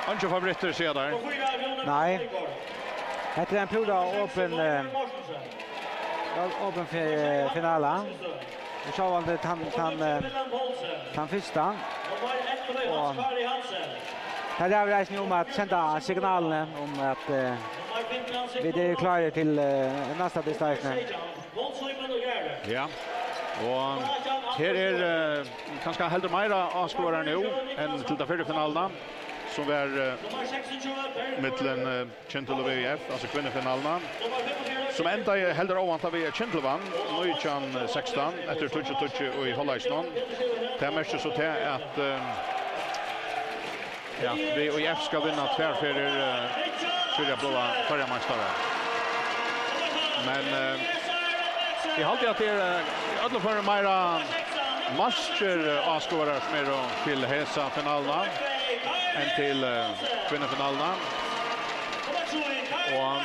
Anke favoritter ser där. Nej. Det är en pura öppen finalen. Vi såg väl han första. Och här är det ju om att sända signalen om att vi är klara till nästa distans. Ja. Och här är kanske hellre mera avskårar nu än till den fjärde finalen som är mellan Kentel och VF, alltså kvinnofinalen. Som enda är hellre ovant vi Kentel vann, nu 16 efter touch och i Hálsi. Det märks så till att VF ska vinna tvärfärger för blåa förra mästare. Men jag hade att det är alla för mera matcher avskårar som är till hesa finalerna än till kvinnofinalen. Och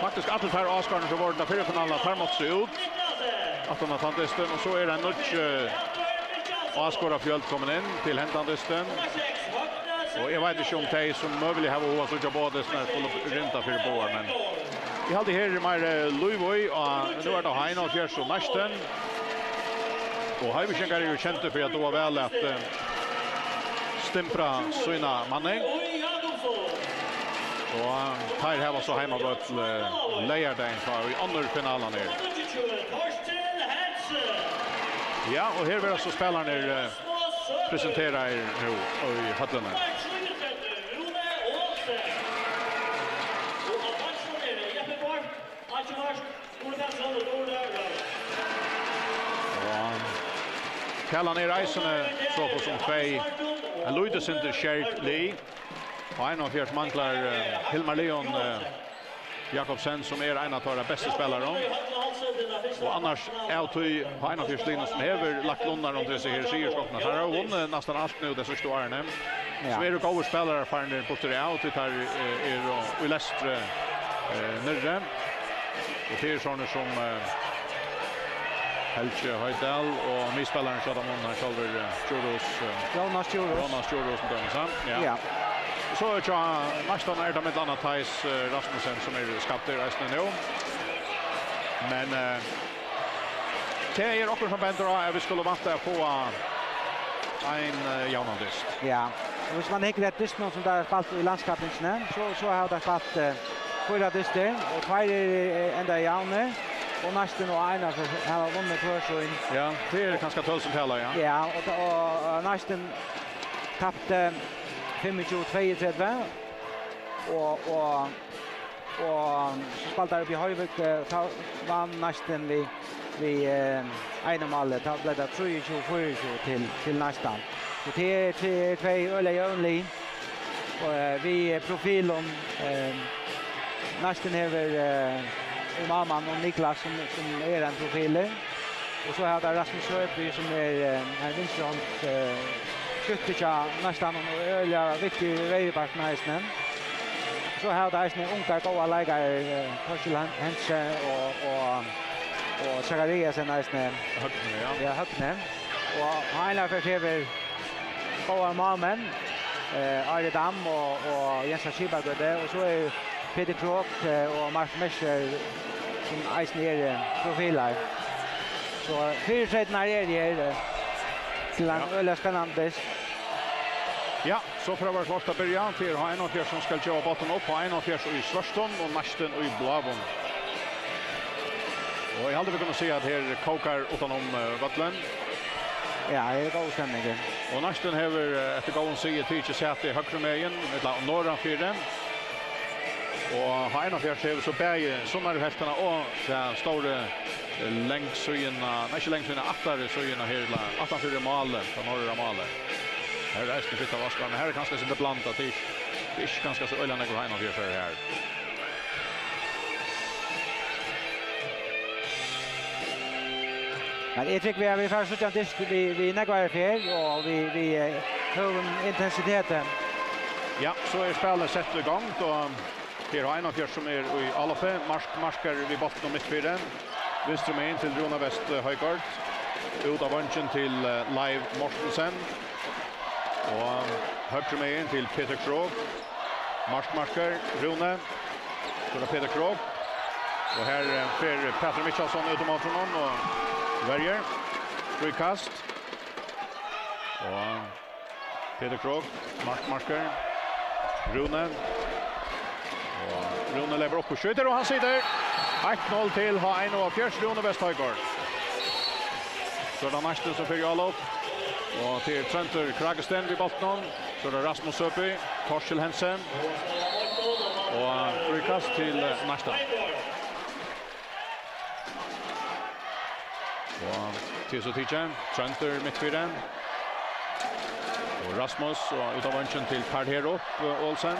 faktiskt alla här avskårarna för vården av fyra finalerna tar mot sig ut. Att de har tantisten och så är det en nutch avskårar kommer in till häntandisten. Och jag vet inte om det som möjligt har varit så jag både snart får rynta för båda men jag hade här mer Louisboy och nu är det Heino och Fjärs och Neistin. Och Heiberskjengare är ju känt för att det var väl att stimpra sina manning. Och här här var så hemma bort lejardagen för i andra finalen här. Ja, och här vill så spelarna presentera er nu i Hallene. Kallan i reisene så på som tvei. En Luides inte Kjert Lee. Och en av fjärs manglar Hilmar Leon Jakobsen som är en av de bästa spelarna. Och annars är det på en av fjärs linjen som häver lagt lundar om dessa här sierskottna. Här har hon nästan allt nu dessa ståarna. Så är det goda spelare för en bortre out. Det här är i Lestre nyrre. Och det är sådana som Helge Høydal och misspelaren så de har själva Jonas Joros ja. Så är det nästan är det med Anna Thais Rasmussen som är skapt i resten nu. Men det är också som bänder att vi skulle vänta på en jaunandist. Ja, och hvis man inte rätt dyst någon som där spalt i landskapen så har det spalt fyra dyster och två är ända jaune. Och Neistin och Einar har vunnit för så in. Ja, det är ganska 12 som tävlar, ja. Ja, och Neistin tappade 25-32 och så spaltade upp i Høyvik vann Neistin vi Einar målet. Det blev det 3-24 till Neistin. Så det är två öliga only. Och vi profilen Neistin över Mamman och Niklas som är en profil. Och så har det Rasmus Høyby som är en vinstrand skyttertja nästan och öliga viktig vägback med Neistin. Så har det en unga goda lägare Torsil Hense och Zacharias Neistin. Ja, Högne. Och Einar förträver goda mamman Ari Dam och Jens Skibagöde och så är Peter Krok och Mark Mescher som eisen är profiler. Så fyrträdena är det till en öliga spännande. Ja, så för att vara första början till ha en av fjärs som ska köra botten upp på en av fjärs i Svarston och Neistin och i Blavon. Och jag hade vi kunnat se att här kokar utom vattlen. Ja, det är god stämning. Och Neistin har efter gången sig tidigt sett i högre mägen med norra fyren. Och har en av fjärs så bäger sådana hälfterna och den stora längdsöjena, nej inte längdsöjena, attaröjena här, attanfyra malen, på norra malen. Här är resten fitta vaskarna, här är ganska så blandat, det är ganska så öljande går en av fjärs här. Men jag tycker vi får så att vi nägvar fel och vi hör intensiteten. Ja, så är spelet sett igång då. Här har en av fjärs som är i Alafe, marskar vid botten och mittfyren. Venstre med in till Rona West Høygård. Ut av vunchen till Live Mortensen. Och högre med in till Peter Krog. Marskmarker, Rune. Så Peter Krog. Och här för Peter Mitchelsson ut mot honom och väljer. Frikast. Och Peter Krog, Marskmarker. Rune. Och Rune lever upp och skjuter och han sitter. 1-0 till H71 Rune Vesthøygård. Så det Neistin som fyrir all upp. Och till Trenter Kragesten vid botten. Så det Rasmus Søby, Torskjell Hensen. Och frikast till Neistin. Och till så tidsen, Trenter mittfyren. Och Rasmus och utav vänchen till Per Herup Olsen.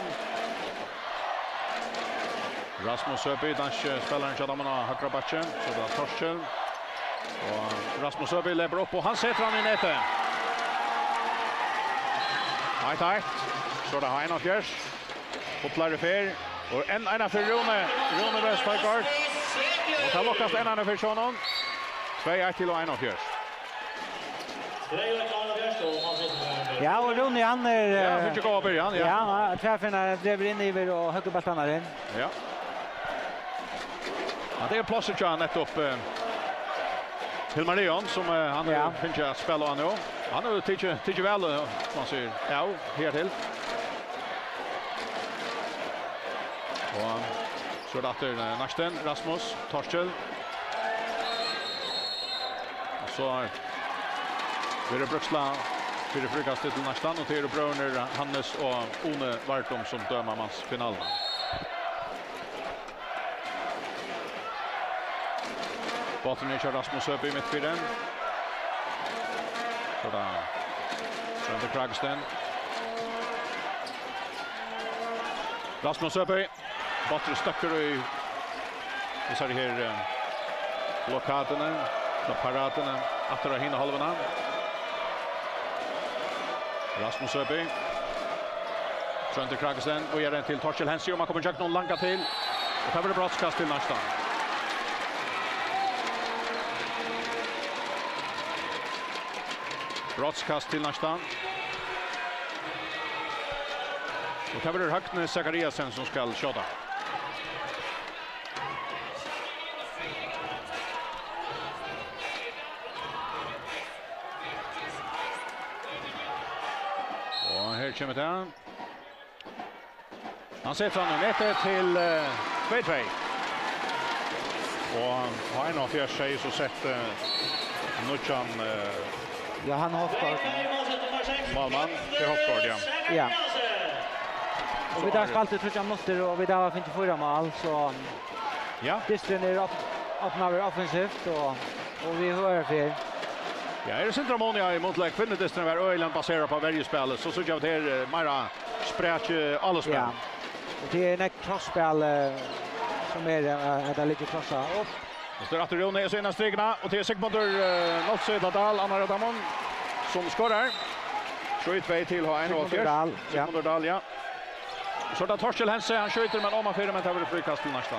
Rasmus Søby, dansk spelaren Chadamanna högra backen. Så det Torskjell. Och Rasmus Søby lever upp och han sätter han i nätet. 1-1. Så det har 1-4. Hopplar fer. Och en för Rune Vesthøygård. Och det lockas en för Sjönon. 2-1 till 1-4. Ja, och Rune han Ja, fick ju gå över igen. Ja, träffarna driver in över och högre bollarna in. Ja. Ja, det är plötsligt han ett upp Hilmar Leon som han finns att spela han nu. Han har tycker väl man säger. Ja, här till. Och så där Neistin, Rasmus, Torskjell. Så det är Bruksla för frikast till Neistin och till bröder Hannes och One Vartom som dömer mans finalen. Botten kör Rasmus Søby i mittfyren. Så där Trenter Kragesten. Rasmus Søby. Botten stöcker i så här blockaderna, paraderna, attra hinna halvorna. Rasmus Søby. Trenter Kragesten och ger den till Torskjell Hensen och man kommer checka någon langa till. Och här blir det brottskast till Neistin. Brottskast till Neistin. Och här blir det Högne Zachariasen som ska skjuta. Och här kommer det. Han sätter fram nätet till 2-2. Och har en av fjärde sig så sett Nutchan Ja, han Hofgård. Malman till Hofgård, ja. Ja. Och vi där ska alltid tröja måste och vi där har inte förra mål så ja. Distrin är öppnar offensivt och vi hör för. Ja, är det centramonia mot lag kvinnor Distrin var Öland baserat på varje spel så jag det här mera spräck alla spel. Ja. Och det är ett crossspel som är där lite krossa upp. Det är att Rune är så innan strigna och till Sigmundur Nolsödadal, Anna Radamon som skorar. 7-2 till H1-4. Sigmundur Dahl, ja. Så där Torskjell Hensen, han skjuter men om han fyrer men tar det frikast till Neistin.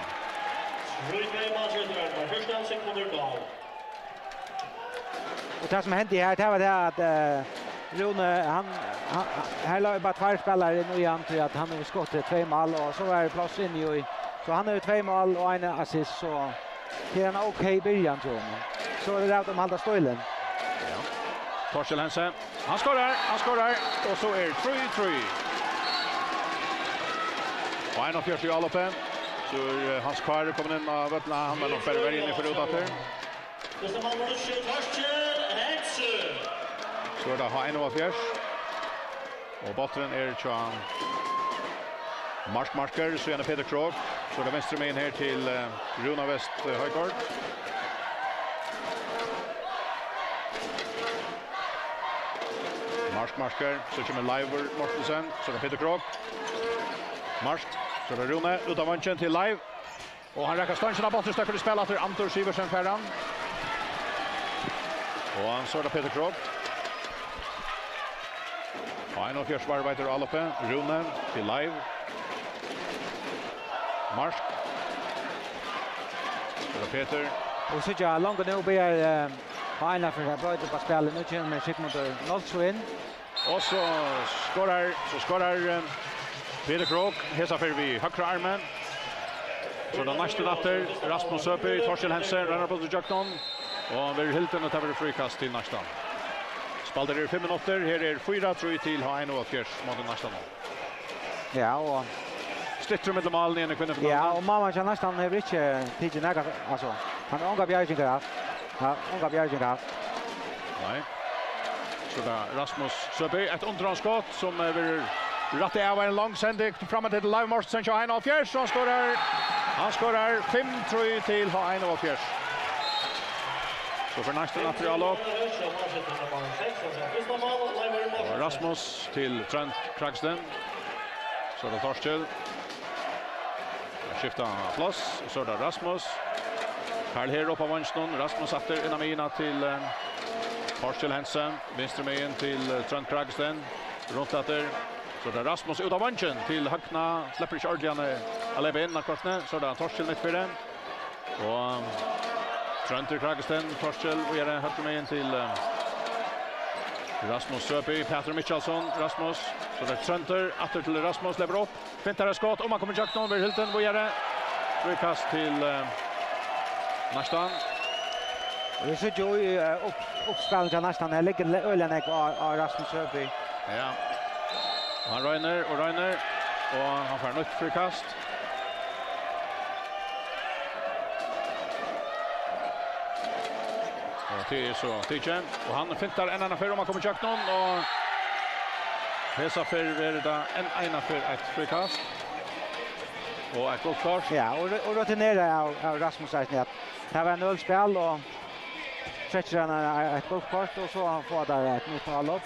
Och det som hände här, det var det att Rune, han här la ju bara två spelare in och igen till att han har skottat 2 mål och så är det plats in i. Så han har ju 2 mål och en assist så det är en okej början tror jag. Så är det att de håller stålen. Ja. Torskjell Hensen, han skorar och så är 3-3. Och en av fjärde i allopen. Så hans kvar kommer in av Vötla, han var nog färre in i förutdater. Så är det har en av fjärde. Och botten är Chan Marskmarker, så är det Peter Krog. Så är det vänster med in här till Rune Vesthøygård. Marskmarker, så kommer Liver Mortensen, så är det Peter Krog. Marsk, så är det Rune, utav vänchen till Live. Och han räcker stönsen av botten, stöcker i spel efter Antor Siversen färran. Och så är det Peter Krog. Och en av fjärde svararbeider och alloppe, Rune till Live. Marsk. Så är det Peter. Och så jag långt nu blir Heina för att börja på spelet nu kommer Sigmundur Nolsø in. Och så skorar Peter Krok. Hesa för vi högra armen. Så då nästa natter Rasmus Söby, Torsten Hansen, renner på till Jackson. Och vi Hilton att över frikast till nästa. Spalter är 5 minuter. Här är 4-3 till H71 mot nästa. Ja, och Stittrum med mål igen kunde för. ja, och mamma kan nästan över inte tid några alltså. Han ångar bjärgingar. Ja, ångar bjärgingar. Nej. Så där Rasmus Söby ett underskott som över rätt av en lång sändning framåt till live match sen H71 så han skorar 5-3 till H71. Så för nästa material upp. Rasmus till Trent Kragsden. Så det Torsten. Skifta plats. Så där Rasmus. Karl här upp på vänstern. Rasmus efter innan mina till Torsten Hansen. Vänster med in till Trent Kragsden. Runt efter. Så där Rasmus ut av vänstern till Höckna. Släpper inte ordentligt alla ben akkurat. Så där Torsten mitt för den. Och Trent Kragsden, Torsten och gör högt med in till Rasmus Söby, Peter Michelsson, Rasmus. Så där Trent åter till Rasmus lever upp. Fintar skott om man kommer Jack över Hilton och gör det. Frikast till nästan. Det ser ju uppspelningen nästan här ligger ölen av Rasmus Söby. Ja. Han röner och han får nytt frikast. Till så Tichen och han fintar en annan för om man kommer Jack och hesa för det en för ett frikast. Och ett gott kort. Ja, och rutinerar av Rasmus att det var en ölspel och stretcher han ett gott kort och så får där ett nytt mål upp.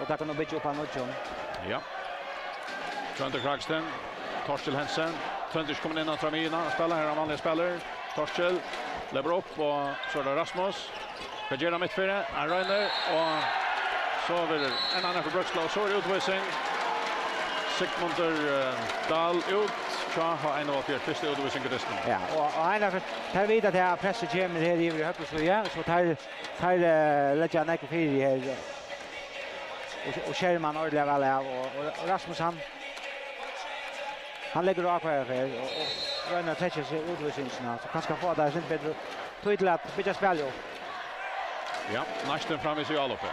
Och där kan de byta upp han också. Ja. Trent Kragsden, Torsten Hansen. Trent kommer in och framina spelar här vanliga spelare. Torsten lever upp och så där Rasmus. Kajeran mitt för det. Han röner och så vill en annan för Brookslow. Så är utvisning. Sigmundur Dahl ut. Så har en av fjärde första utvisning till disken. Ja, och en av tar vidare till att pressa Jamie här i höger så ja, så tar lägger han inte för här. Och Sherman ordentligt väl av och Rasmus han lägger rakt här och rönar täcker sig utvisningarna så kanske få där sin bättre tydligt byta spel ju. Ja, Neistin fram i sig all uppe.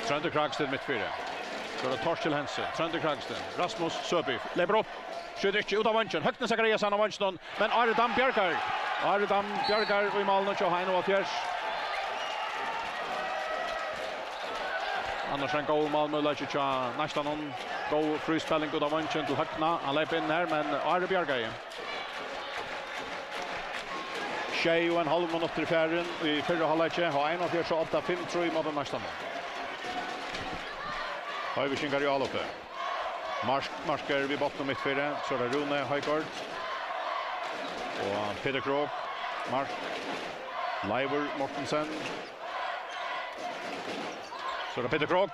Trent Kragsden mitt fyra. Så det Torsten Hansen, Trent Kragsden, Rasmus Söby lever upp. Skjuter inte ut av vänstern. Högten Zacharias av vänstern, men Aredam Bjarkar i mål och så har och fjärs. Annars en god målmöjlighet till nästan någon god frispelning ut av vänstern till Högna. Han lägger in här, men Are Bjarkar igen. 6,5 minuter i fjärden i förra halvlek. Har 1-4-8-5-3 mot nästan. Har vi skinkar i all uppe. Marsker vid botten mitt fyra. Så är det Rune Højgaard. Och Peter Krok. Mark. Leiver Mortensen. Så är det Peter Krok.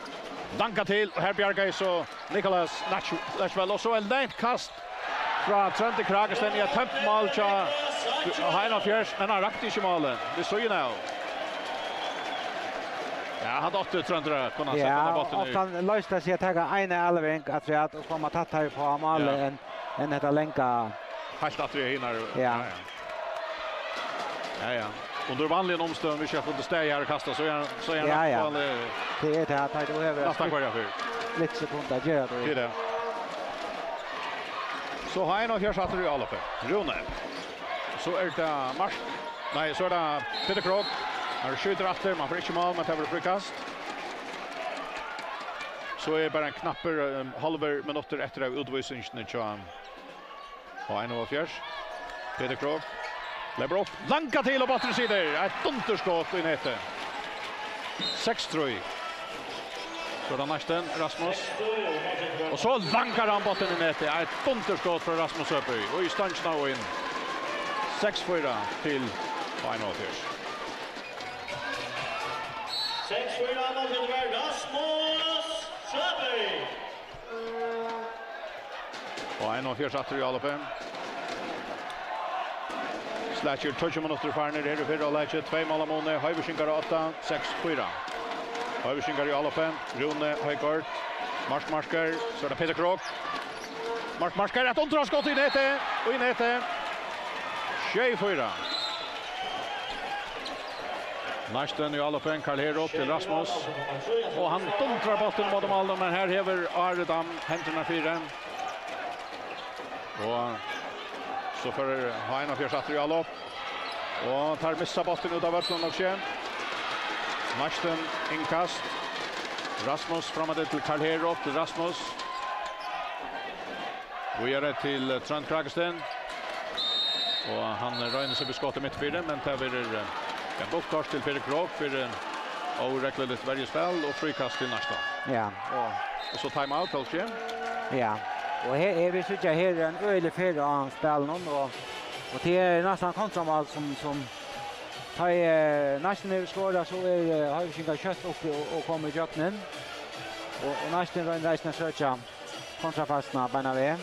Danka till. Och här bjargar så Nicholas Nashville. Och så är det ett kast från Trent Kragsden i ett tömt mål. Heina Fjärs, men han rakte inte målen. Det såg ju nu. Ja, han åtte Tröndra kunna sätta den botten ut. Ja, och han löste sig att ta en alving att och komma tatt här på målen en detta länka. Helt att vi hinner. Ja. Ja. Under vanliga omständigheter vi ska få det steg här och kasta så är ja. Det är det att du över. Nästan kvar jag för. Lite sekunder gör det. Det. Så har en av Fjärs att du alla för. Rune. Så är det Mark. Nej, så är det Peter Krog. Han skjuter efter, man får inte mål, men det var frikast. Så är bara en knapper halver minuter efter av utvisningen på en av Fjärs. Peter Krog. Lever upp, lanka till och botten sidor. Ett dunderskott i nätet. 6-3. Så då Neistin, Rasmus. Och så lankar han botten i nätet. Ett dunderskott från Rasmus Öpøy. Och i stanchen och in. 6-4 till final Fjärs. 6-4 till Rasmus Öpøy. Och en av Fjärs att i alla fall. Slasher 20 minuter farner här i förra läget. 2 mål mot Höjviskinkar 8, 6-4. Höjvisingar i alloppen. Rune Højgaard. Marskar. Så är det Peter Krok. Marskar ett underskott i nätet. Och i nätet. 6-4. Neistin i alloppen. Karl Herop till Rasmus. Och han duntrar bollen mot dem alla. Men här häver Aredam händerna 4. Och så för Heina Fjärsatter i allopp. Och tar missa bollen ut av världen också. Neistin inkast. Rasmus framåt till Karl Herop till Rasmus. Vi är till Trent Kragsten. Och han röjner sig beskottet mittfyrden, men det blir en bortkast till Peter Krok för en oregleligt värjespel och frikast till Neistin. Ja, och så timeout Hálsi. Ja. Och här är vi så här en öle för av spelen och det är nästan kontramål som tar Neistin skårar så är Höjvisingar kött upp och kommer i jöknen. Och Neistin röjner söka kontrafastna bena ved.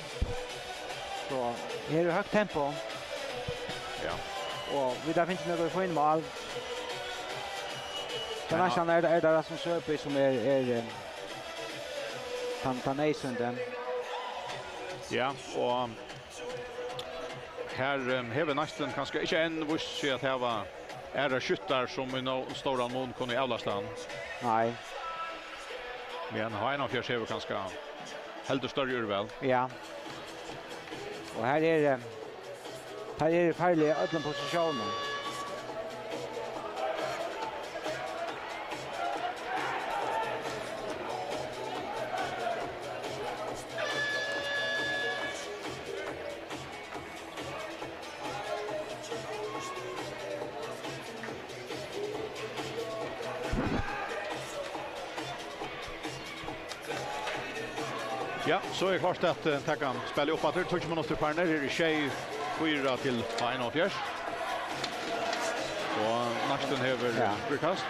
Så här är högt tempo. Ja. Och vi där finns några få in mål. Så nästan är det Rasmus Söby som är Neistin. Ja, och här har Neistin kanske inte en viss att det var är skyttar som i stora mån kunde i avlastan. Nej. Men Heina Fjärsatter kanske helt större urval. Ja. Och här är det farliga ödlan positionen. Ja, så är klart att Tackan spelar upp att det tog minuter på när det är 6-4 till Heina Fjärs. Och Neistin häver frikast.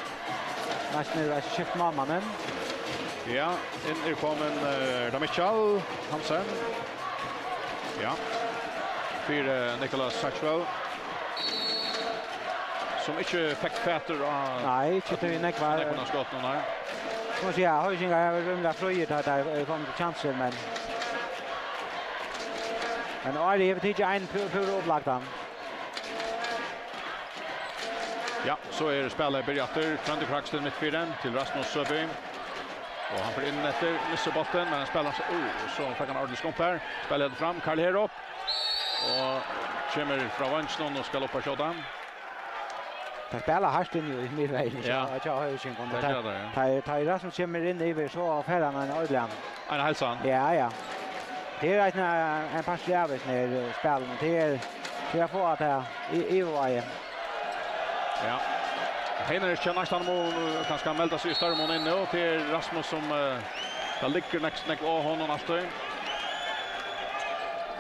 Neistin är skift mannen. Ja, in är kommen Mitchell Hansen. Ja. För Nicholas Saxwell. Som inte fick fätter av. Nej, inte det Nekvar. Nekvarna skott någon här. Som säger Höjvisingar har rumla fröjt att det kommer till chanser men Ari har inte en pur upplagt han. Ja, så är spelet börjatter. Trent Kragsten mittfyrden till Rasmus Söby. Och han får in efter missar bollen men han spelar så fick han ordentligt skomp här. Spelar fram Karl Herop. Och kommer från vänstern och ska upp och skjuta. Han spelar hårt in ju i midtvägen. Ja, jag har ju sin kontakt. Det. Ta Rasmus kommer in i så färran en ordland. En hälsan. Ja. Det är en par slävis när spelen till jag får att här i varje. Ja. Heiner känner nästan kanske kan melda sig i större mån inne och till Rasmus som där ligger näst av honom alltid.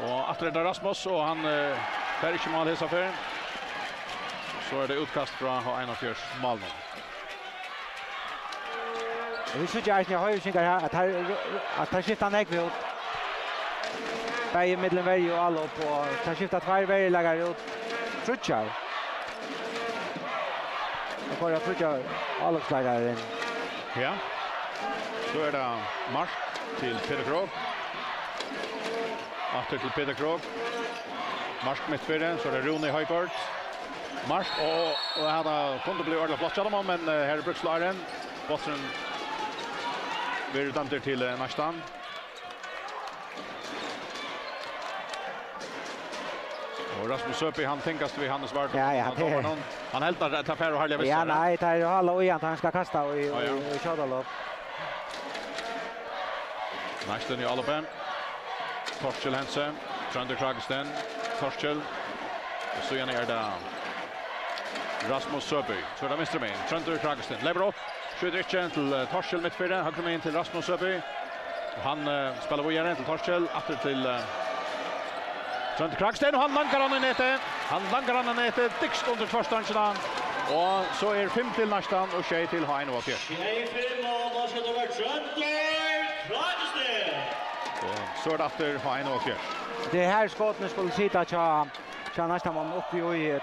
Och att det Rasmus och han där inte mål hesa för. Så är det utkast från Heina Fjärs mål. Vi ser ju att jag har ju synkat att han skiftar näck ut. Bäj mittenväg och alla på han skiftar två vägar lägger ut. Trutchar. Och får jag trutchar alla lägger in. Ja. Då är det marsch till Peter Krok. Åter till Peter Krok. Marsch mittfältet så är det Rune Højgaard. Marsch och hade kunde bli ordentligt flott av dem men här är brukslaren. Bossen vill dömter till Neistin. Och Rasmus Söby han tänkast vi Hannes Vard. Han hältar att affär och härliga vissar. Ja, nej, det är hålla och igen han ska kasta och köra lopp. Neistin i alloppen. Torskjell Hansen, Trent Kragsten, Torskjell. Och så igen är det Rasmus Söby. Så där missar med Trent Kragsten. Lever upp. Skjuter inte till Torskjell mittfältet. Han kommer in till Rasmus Söby. Han spelar vidare till Torskjell. Åter till Trent Kragsten och han lankar han i nätet. Dickst under första. Och så är 5 till Neistin och 6 till Heina Fjärs. Och ska det vara Trent Kragsten. Så är det efter Heina Fjärs. Det här skotten skulle sitta tja nästan man uppe i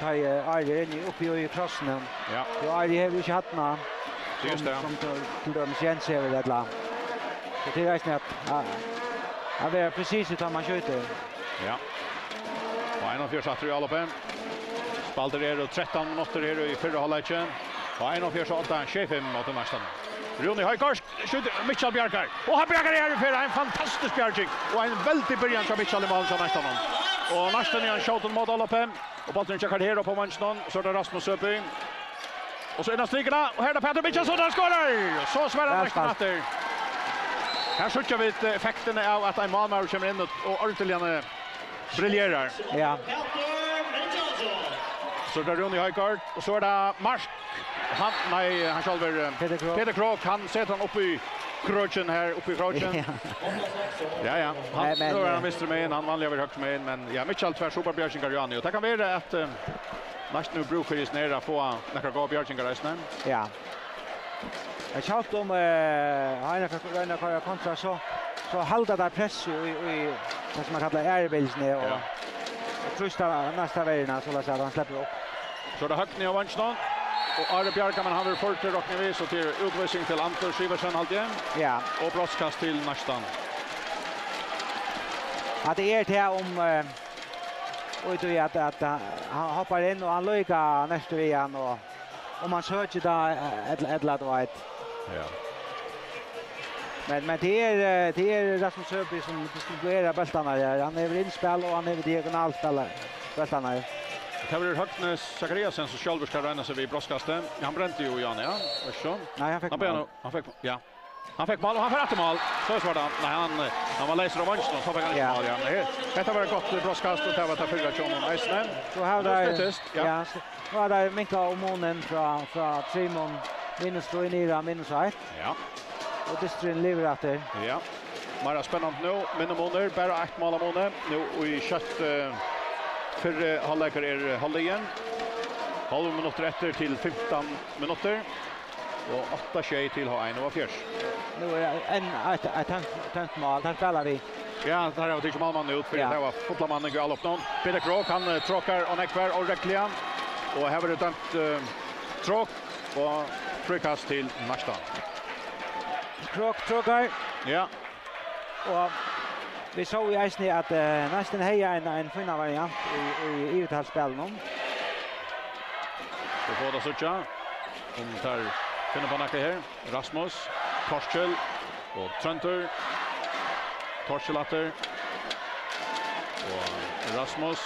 Arje in uppe i krossen. Ja. Så Arje har ju inte haft några just det. Som till döms Jens är det där. Så det är snett att vara precis utan man skjuter. Ja. Och 41 satt i alla fall. Spalter är 13 minuter här i förra halvleken. Och 41-8 Shefim mot Neistin. Rune Højgaard skjuter Mitchell Bjarkar. Och han Bjarkar är för en fantastisk bjärging och en väldigt början från Mitchell i mål som Neistin. Och Neistin är en shot mot alla fem. Och bollen checkar här på Manston så det Rasmus Söpy. Och så är det strikerna och här är Peter Mitchell som skårar. Så svärar Neistin efter. Här skjuter vi effekten av att en målmare kommer in och ordentligt briljerar. Ja. Så det är Rune Højgaard och så är det Marsk. Han själver Peter Krok, han sätter han upp i krochen här uppe i krochen. Ja. Han nu är han missar med han vanliga över högt med men ja Mitchell tvär superbjärsingar Jani och det kan vara att nästan nu brukar det nära få några gå bjärsingar resten. Ja. Jag chat om han för kontra så håller där press i vad som man kallar airbilsne och trusta nästa vägen så att han släpper upp. Så det högt ner av Vanston. Och Arne Bjarkaman har väl fått till rocknivå så till utvisning till Anders Siversen halt igen. Ja. Och brottskast till Neistin. Att det är det om och det är att han hoppar in och han lyckas nästa igen och om man söker där ett lat white. Ja. Men det är Rasmus Söpy som distribuerar bollarna där. Han är inspel och han är diagonalspelare. Bollarna. Det var Högnes Zachariasen som själv ska ränna sig vid brottskasten. Han brände ju Jan, ja. Så. Nej, han fick ja. Han fick mål och han får rätt mål. Så var det. Nej, han var läser av Vanston så fick han mål igen. Detta var ett gott brottkast och det var att Fyrra FM Neistin. Så här där. Ja. Var där Minka och Monen från Simon -2 nere -1. Ja. Och Distrin lever efter. Ja. Mera spännande nu. Menn Moner bara 1 mål av Moner. Nu i kött för halvlekar är halvleken. Halv minuter efter till 15 minuter. Och 8 tjej till H71. Nu är ett tänkt mål. Här spelar vi. Ja, där har vi tyckt målman ut för det var fotbollmannen i all upp någon. Peter Krok han tråkar och nekvar och räckligen. Och här var det dömt tråk och frikast till Neistin. Krok tråkar. Ja. Och vi såg ju Eisne att Neistin hejar en fina variant i uthalsspelen. Vi får det sådär. Om tar finner på nacka här. Rasmus, Torskjell och Tröntur. Torskjellatter. Och Rasmus.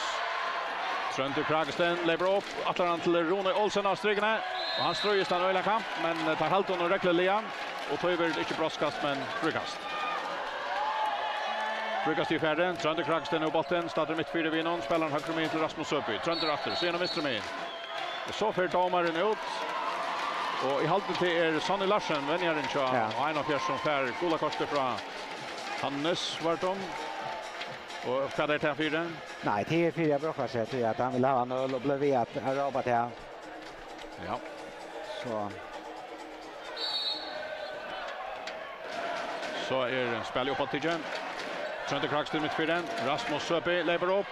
Tröntur Kragesten lever upp. Atlan till Rune Olsen av strykene. Och han ströjer stann öjla kamp. Men tar halt under räcklig lian. Och tar över inte brottskast men frukast. Frukast i färden. Tröntur Kragesten och botten. Startar mitt 4 vinnon. Spelar högre med till Rasmus Söpy. Tröntur efter. Så genom vänster med. Och så för domaren ut. Och i halten till Sonny Larsen, vänjaren kör. Och en av fjärsen fär goda kortet från Hannes Vartom. Och vad är det här för den? Nej, det är 4 bråkar sig till att han vill ha en öl och blev att arabat här. Ja. Så är spel uppåt till Jen. Tröntur Kragesten mitt 4. Rasmus Söpy lever upp.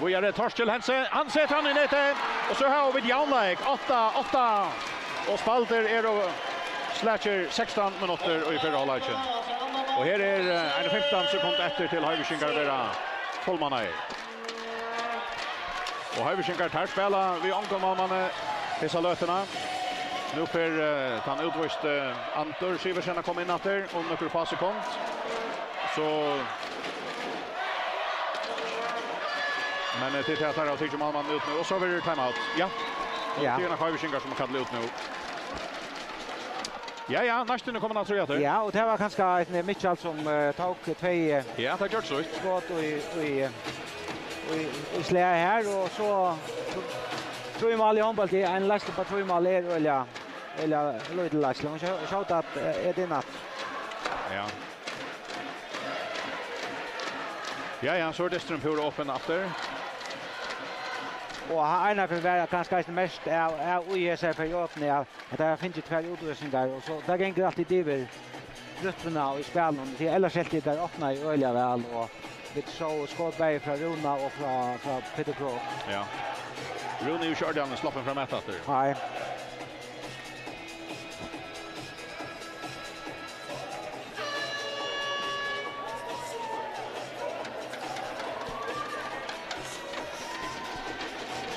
Vi är det Torskjell Hansen. Han sätter han i nätet. Och så har vi Janleik. 8-8. Och Spalter är då släcker 16 minuter och i förra halvleken. Och här är 15 sekunder efter till Høyvikinger vera fullmanna är. Och Høyvikinger här spelar vi omgångmalmanne dessa löterna. Nu för han utvist Antor Siversen kommer in efter om några få sekunder. Så men det är att här har tycker man ut nu och så blir det timeout. Ja. Ja. Det är några Høyvikinger som kan ut nu. Ja, Neistin kommer att tro att det. Ja, och det var kanske en Mitchell som tog 2 ja, det gör så. Skott och slä här och så tror jag mål i hondbólti en last på 2 mål eller Lloyd Lashley och shot att är det natt. Ja. Ja, så är det strömfjord öppen efter. Och han är för vara kanske mest är i sig för öppna att det finns 2 utrustningar och så där går alltid över rytmerna och i spelen. Det är eller helt där öppna i öliga väl och vi så skottberg från Runa och från Peter Krok. Ja. Rune ju körde han sloppen fram efter. Nej.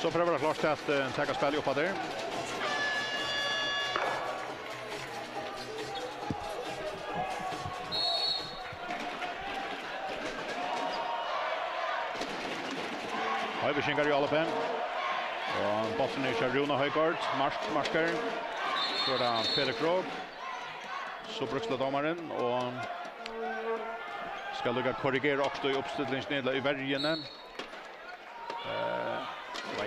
Så prövar klart till att ta spel upp där. Høybeskinger i alle pen. Og botten er Rune Høygård, marsker. Så det Peter Krog. Så bruksla dommeren og skal lukka korrigera också i uppställningsnedla i värjene.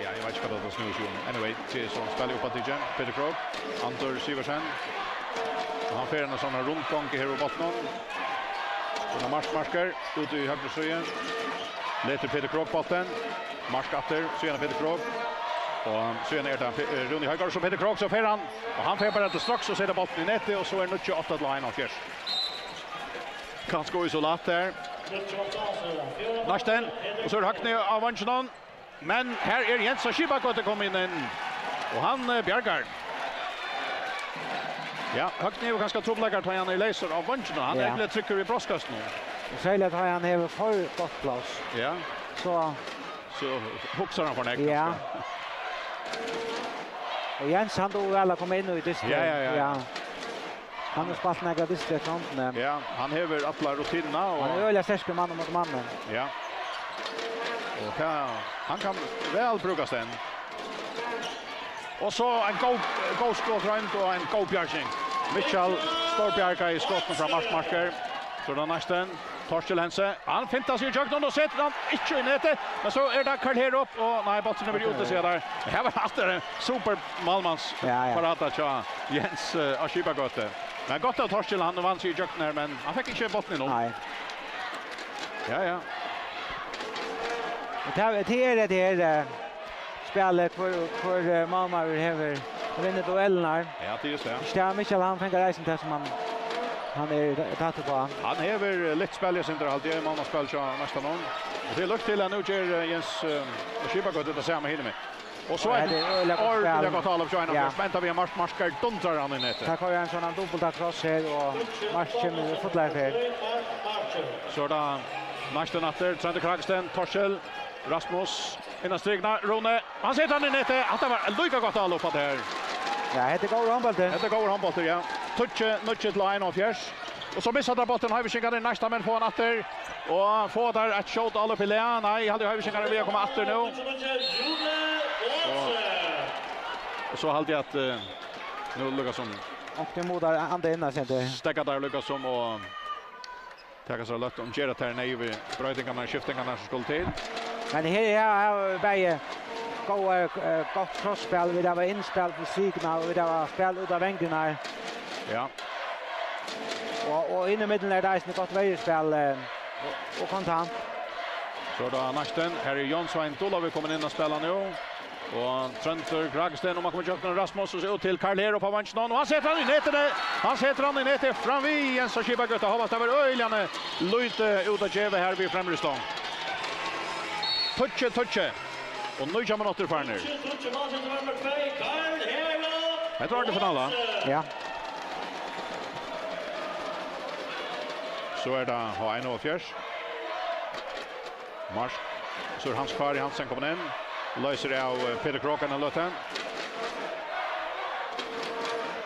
Jag vet inte vad det snurrar sig. Anyway, det är så spelar upp att igen. Peter Krog, Antor Siversen. Och han får en sån här rundgång i hela botten. Så marsker ut i högra sidan. Leter Peter Krog botten. Marskatter, så gärna Peter Krog. Och så gärna det Rune Høygård så Peter Krog så får han. Och han får bara det strax och sätter bollen i nätet och så är det 28 till 1,4. Kan gå isolat där. Neistin, och så är det högt ner av vanchen. Men här är Jens Skibakot att komma in. Och han bjärgar. Ja, högt ner och ganska trubbelagar tar han i laser av vanchen. Han är väl trycker i bröstkasten nu. Och säger att han har för gott plats. Ja. Så huxar han för näck. Ja. Och Jens han då alla kommer in i disken. Ja. Han har spalt några diskfronten. Ja, han häver alla rutinerna och han är öliga stark man mot mannen. Ja. Och han kan väl brukas den. Och så en go skott och en go bjärging. Mitchell Storbjärga i skotten från marker. Så då Neistin Torkel Hense. Han fintar sig i jøkken och sätter han inte i nätet. Men så är det Karl här upp och nej, botten blir ute sig där. Det var alltid en super Malmans parata tja Jens Skibakot. Men gott att Torkel han vann sig i jøkken här men han fick inte botten nu. Nej. Ja. Det är spelet för Malmö över vinner duellerna. Ja, det är just det. Stefan Michael han fänger reisen till som han är tatt på. Han häver lite spel i center alltid i Malmö spel så nästan någon. Och det är lukt till att nu ger Jens Skibakot det samma hinner med. Och så är det ordentligt gott alla för China. Väntar vi marskar duntrar han i nätet. Tack har en sån dubbelt cross här och match kommer fotboll här. Så då Neistin efter Trent Kragsten, Torkel, Rasmus innan strigna Rune. Han sätter han i nätet. Att det var lika gott alla upp där. Ja, det går handbollen. Det går handbollen, ja. Touche till line of yes. Och så missar där bollen Høybeskinger nästa men på en åter. Och får där ett shot alla på Lea. Nej, hade Høybeskinger vill komma åter nu. Och så hade jag att nu lyckas som och det modar andra innan sen det. Stäcka där lyckas som och tackar så lätt om Gerard här nej vi brötingarna och skiftingarna som skulle till. Men här är bäge gott crossspel vi där var inspel på signa och vi där var spel ut av vängerna. Ja. Och in i mitten är det ett gott vägspel och kontant. Så då Neistin, här är Jonsvein Tolov kommer in och spelar nu. Och Trent Kragsten och man kommer köpa Rasmus och så ut till Karl här på vanchen och han sätter han i nätet. Han sätter han i nätet fram vid Jens Skibakot och hoppas över öljane. Lite ut att geva här vid främre stång. Touche. Och nu kommer åter för nu. Jag tror det finalen. Ja. Så är det H71. Marsk. Så är Hans Kari Hansen kommer in. Löser av Peter Kroken och Löten.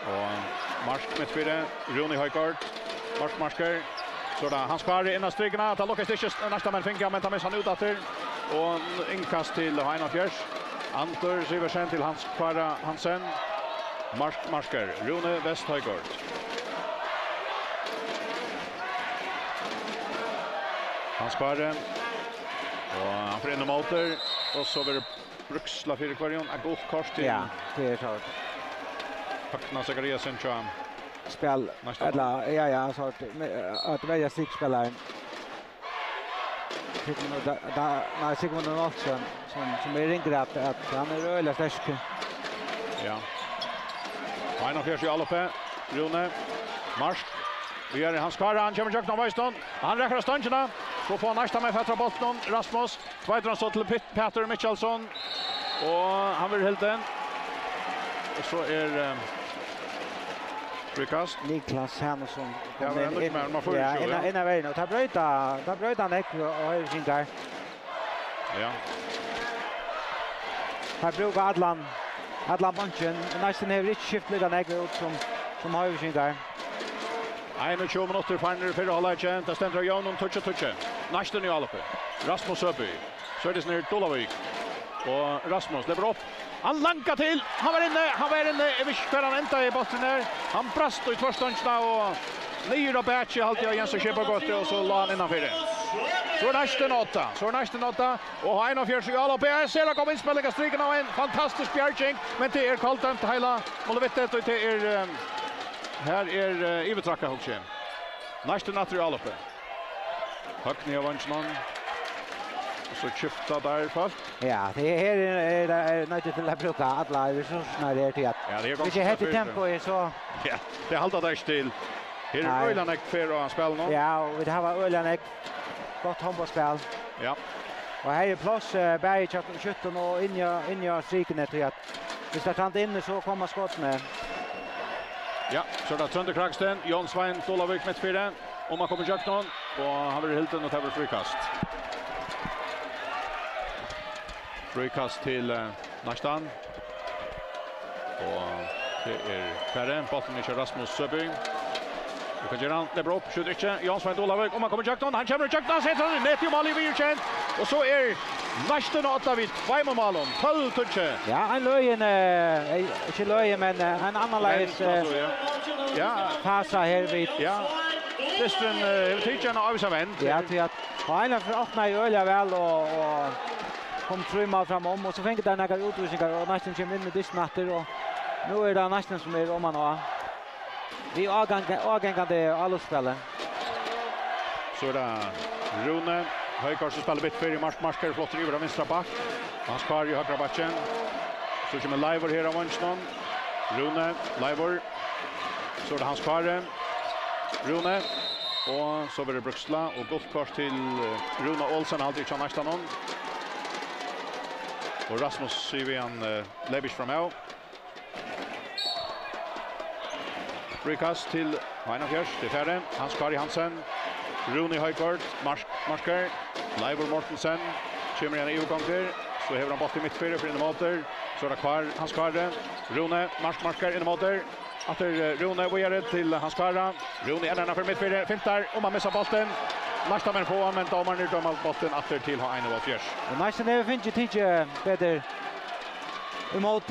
Och Marsk med fyra. Rune Høygård. Marsker. Så är det Hans Kari innan strigna. Ta Lukas Tisches nästa men finka men tar med han ut efter. Och inkast till H71. Antor Siversen till Hans Kari Hansen. Marsker. Rune West Høygård. Hans Kari. Och han får in motor och så blir det bruksla för kvarjon. Ett gott kort till. Ja, det är så. Högna Zachariasen tror spel eller ja så att välja stickspelaren. Sigmund Olsson som är ringre att han är öliga stark. Ja. Final fjärs i Allope. Rune Marsk. Vi är Hans Kari, han kommer kökna Weiston. Han räcker stancherna. Så får nästa med fötter bollen Rasmus. Tvådran så till Peter Michelsson. Och han vill helt den. Och så är frikast. Niklas Hansson. Ja, men man får ju se. Ja, en av vägen och ta bröta näck och Høybeskinger. Ja. Här brukar Adlan bunchen. Neistin har inte skift lite nägre ut som höjvingar. 21 minutter final för halvlek. Det ständer Jon touch. Neistin i alpe. Rasmus Søby. Så är det ner Dolavik. Och Rasmus lever upp. Han lankar till. Han var inne. Jag vet inte hur han ändrar i botten där. Han brast i tvåståndsna och nyer och bättre halt jag Jens och Kjepar gott och så la han innanför det. Så är Neistin 8. Och Heino Fjärs i alla PS. Ser kommer inspelningar striken av en fantastisk bjärging. Men det är kallt dömt hela målvettet och det är här är Ivetracka också. Neistin material uppe. Högt ner vansnan. Så skiftar där fast. Ja, det här är nöjt till att bruka alla resurserna där till att. Ja, det är ganska hett tempo är så. Ja, det haltar där still. Här är Ölanek för att spela nu. Ja, och det här var Ölanek. Gott handbollsspel. Ja. Och här är plats Berg 17 och in striken till att hvis det tar in så kommer skotten. Ja, så där Trønder Kragsten, Jon Svein Dolavik med 4. Och man kommer jakt någon och han vill helt och tar frikast. Frikast till Neistin. Och det är färre. Botten är Rasmus Søby. Och kan göra det bra upp, skjuter inte. Jon Svein Dolavik, och man kommer jakt någon. Han kommer jakt någon, sätter han net i mål i Virkänd. Och så är Neistin 8 vid 2 mål. 12 touch. Ja, en löjen, inte löjen, men en annan läs. Ja, passa här vid. Ja. Distren teachern avsvänt. Ja, till att Heino för öppna i öliga väl och kom 3 mål fram om och så fick det några utvisningar och Neistin kommer in med distnatter och nu är det Neistin som är om man och vi avgångande allspelen. Så är det Rune Højgaard som spelar bit för i marskar flott över av vänstra back. Han spar i högra backen. Så kommer Leivor här av vänstern. Rune Leivor. Så är det hans kvar. Rune och så blir det Bruksla och gott kort till Rune Olsen alltid från nästa någon. Och Rasmus Syvian Lebisch framåt. Frikast till Heino Fjärs, det är färre. Hans kvar i Hansen. Rune Højgaard, marskar. Leivor Mortensen. Kommer igen i EU-gånger. Så häver han bort i mittfyra för innemåter. Så är det kvar, hans kvar. Rune, marskar innemåter. Efter Rune vidare till hans kvar. Rune är denna för mittfyra. Fintar och man missar bollen. Nästa men på, men domaren dömer bollen efter till Heino Fjärs. Och Neistin har finns ju bättre emot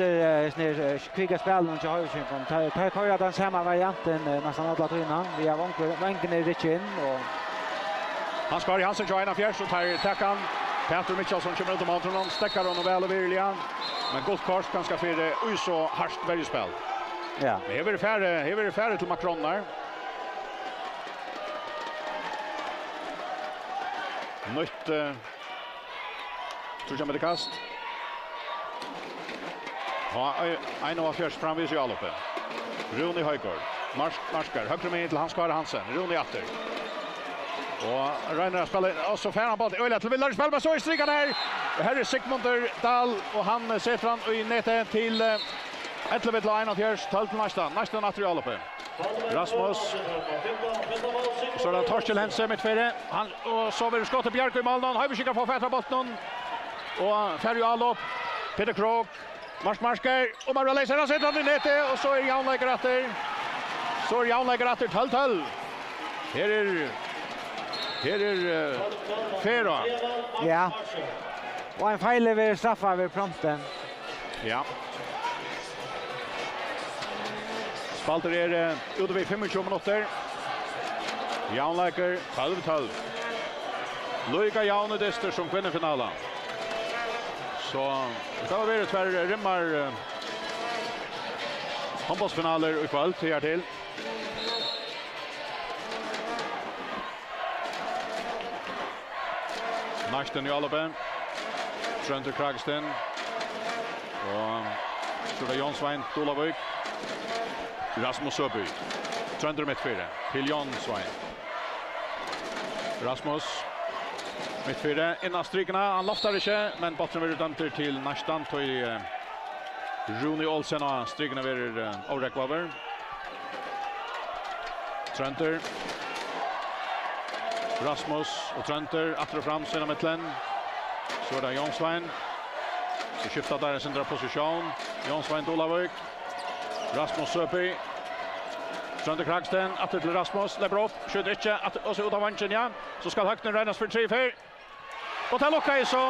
kviga spelen och höjsynkom. Tar jag den samma varianten nästan alla trinnan. Vi har vanken i Richen och han ska i Hansen Joanna Fjärs och tar tackan. Peter Mitchellson kommer ut om honom, stäcker honom väl och vilja. Men gott kors ganska för det så harskt väldigt spel. Ja. Det är färre till Macron där. Nytt tror jag med det kast. Ja, Heino Fjärs framvis i alloppe. Rune Højgaard. Marskar. Högre med till hans kvar Hansen. Rune åter. Och Reiner spelar och så färran boll. Öle till Villar spelar med så i strikan här. Här är Sigmundur Dahl och han ser fram i nätet till Etlevet Heino Fjärs 12 nästa material uppe. Rasmus. Så där Torsten Hense mitt före. Han och så vill skottet Björk i mål. Har vi skickar på fätra bollen. Och Ferry Allop. Peter Krog. Marskar och man läser han sätter han i nätet och så är Jan Lägeratter. Så är Jan Lägeratter 12. Här är Fyrra. Ja. Och en fejl över straffa över prompten. Ja. Spalter är ute vid 25 minuter. Jan Läger 12-12. Luika Jan och Dester som vinner finalen. Så det var väl tvär rimmar handbollsfinaler ikväll till här till. Neistin i Alloben. Trønder Kragsten. Och så det Jon Svein Dolavik. Rasmus Søby. Trønder mittfyra till Jon Svein. Rasmus mittfyra innan strikerna. Han loftar inte, men botten blir dömter till Neistin. Till Rune Olsen och strikerna blir avräckvaver. Trønder. Rasmus och Trønder att dra fram sina mittlen. Så är det Jon Svein. Så skiftar där en central position. Jonsvein Dolavik. Rasmus Söpi. Trønder Kragsten, atter til Rasmus, lever opp, skjøter ikke, og så ut av vannsjen, ja. Så skal Høgner regnes for 3-4. Og til lukka i så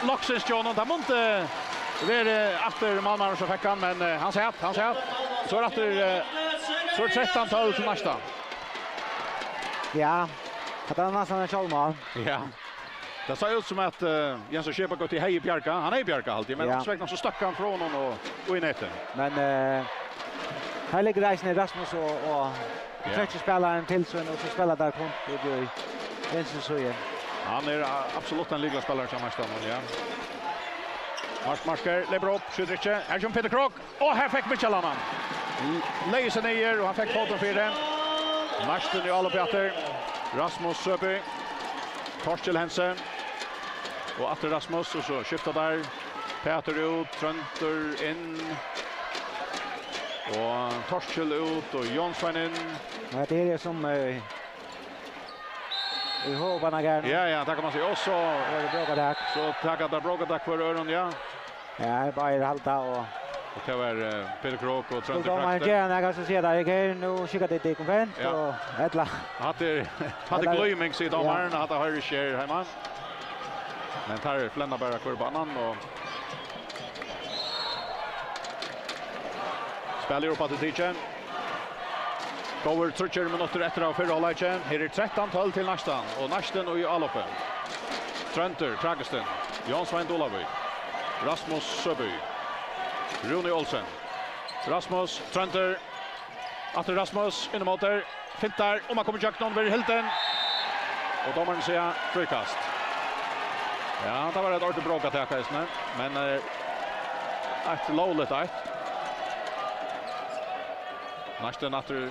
Loksens Jonon, det måtte være atter Malmaren som fikk han, men han ser at. Så atter, så 13-12 til næsta. Ja, det er nesten en kjallmål. Ja. Det ser ut som at Jens og Kjepa går til Hei Bjarka. Han er Bjarka alltid, men svekna så stakk han fra honom og i neten. Men här ligger reisen i Rasmus och tredje spelaren till så och så spelar där runt i vänster så igen. Han är absolut en liga spelare som nästan ja. Marker lever upp, skjuter inte. Här kommer Peter Krok. Och här fick Michelaman. Läser ner och han fick foton för den. Neistin i alla Peter. Rasmus Söpi. Torskjell Hensen. Och efter Rasmus och så skiftar där. Peter ut, Trønder in. Och Torskjell ut och Jonsvein in. Ja, det är det som i hovarna gärna. Ja, där kan man se. Och så är det bra där. Så tackar där bra där för öron, ja. Ja, bara halta och det var Peter Krok och Trønder Kragsten. Då man gärna kan så se där igen nu skickar det till konvent och ettla. Hade glömning sig domaren att ha share hemma. Men tar flända bara kurbanan och spelar upp att teachen. Går 30 minuter efter av förra halvleken. Här är 13-12 till Neistin och Neistin och i alloppen. Trønder Kragsten, Jonsvein Dolavik, Rasmus Søby, Rune Olsen, Rasmus Trønder, Atter Rasmus innemåter, fintar, och man kommer tjockt någon vid Hilton. Och domaren säger frikast. Ja, det var ett ordentligt bråk att täcka just nu, men ett lowligt ett. Neistin Atter.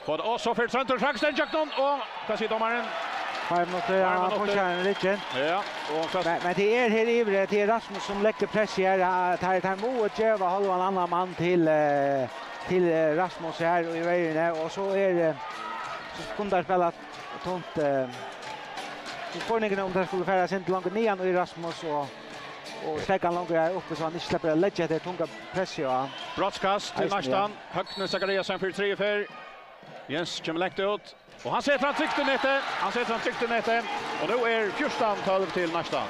Och så för Trønder Kragsten tjockt någon, och vad säger domaren? 5 minuter, han pushar en liten. Ja, men det är här ivre, det är Rasmus som lägger press här. Tar emot Jeva, halva en annan man till Rasmus här och i vägen. Och så är det, så kunde spela tomt. Så förningen om det skulle färdas inte långt nian och i Rasmus och släckan långt här uppe så han inte släpper lägga det tunga press. Brottskast till Neistin, Høgner Zachariasen för 3-4. Jens kommer längst ut. Och han sätter han tryckte nätet. Och nu är 14-12 till Neistin.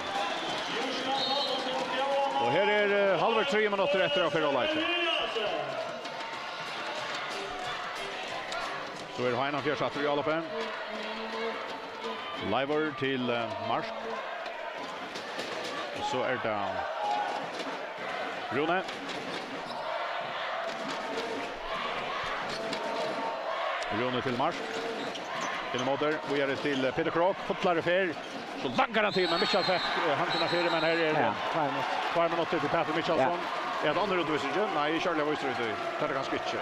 Och här är halva 3 minuter efter av förra halvleken. Så är det Heinan fjärsatter i alloppen. Leivor till Marsk. Och så är det Rune. Rune till Marsk. Innemåter, vi är till Peter Krok, fotlar fer. Så langar han till, men Michel fick handen för men här är 2 minuter till Peter Michelsson. Är det andra utvisningen? Nej, Charlie var ute. Det är ganska skitche.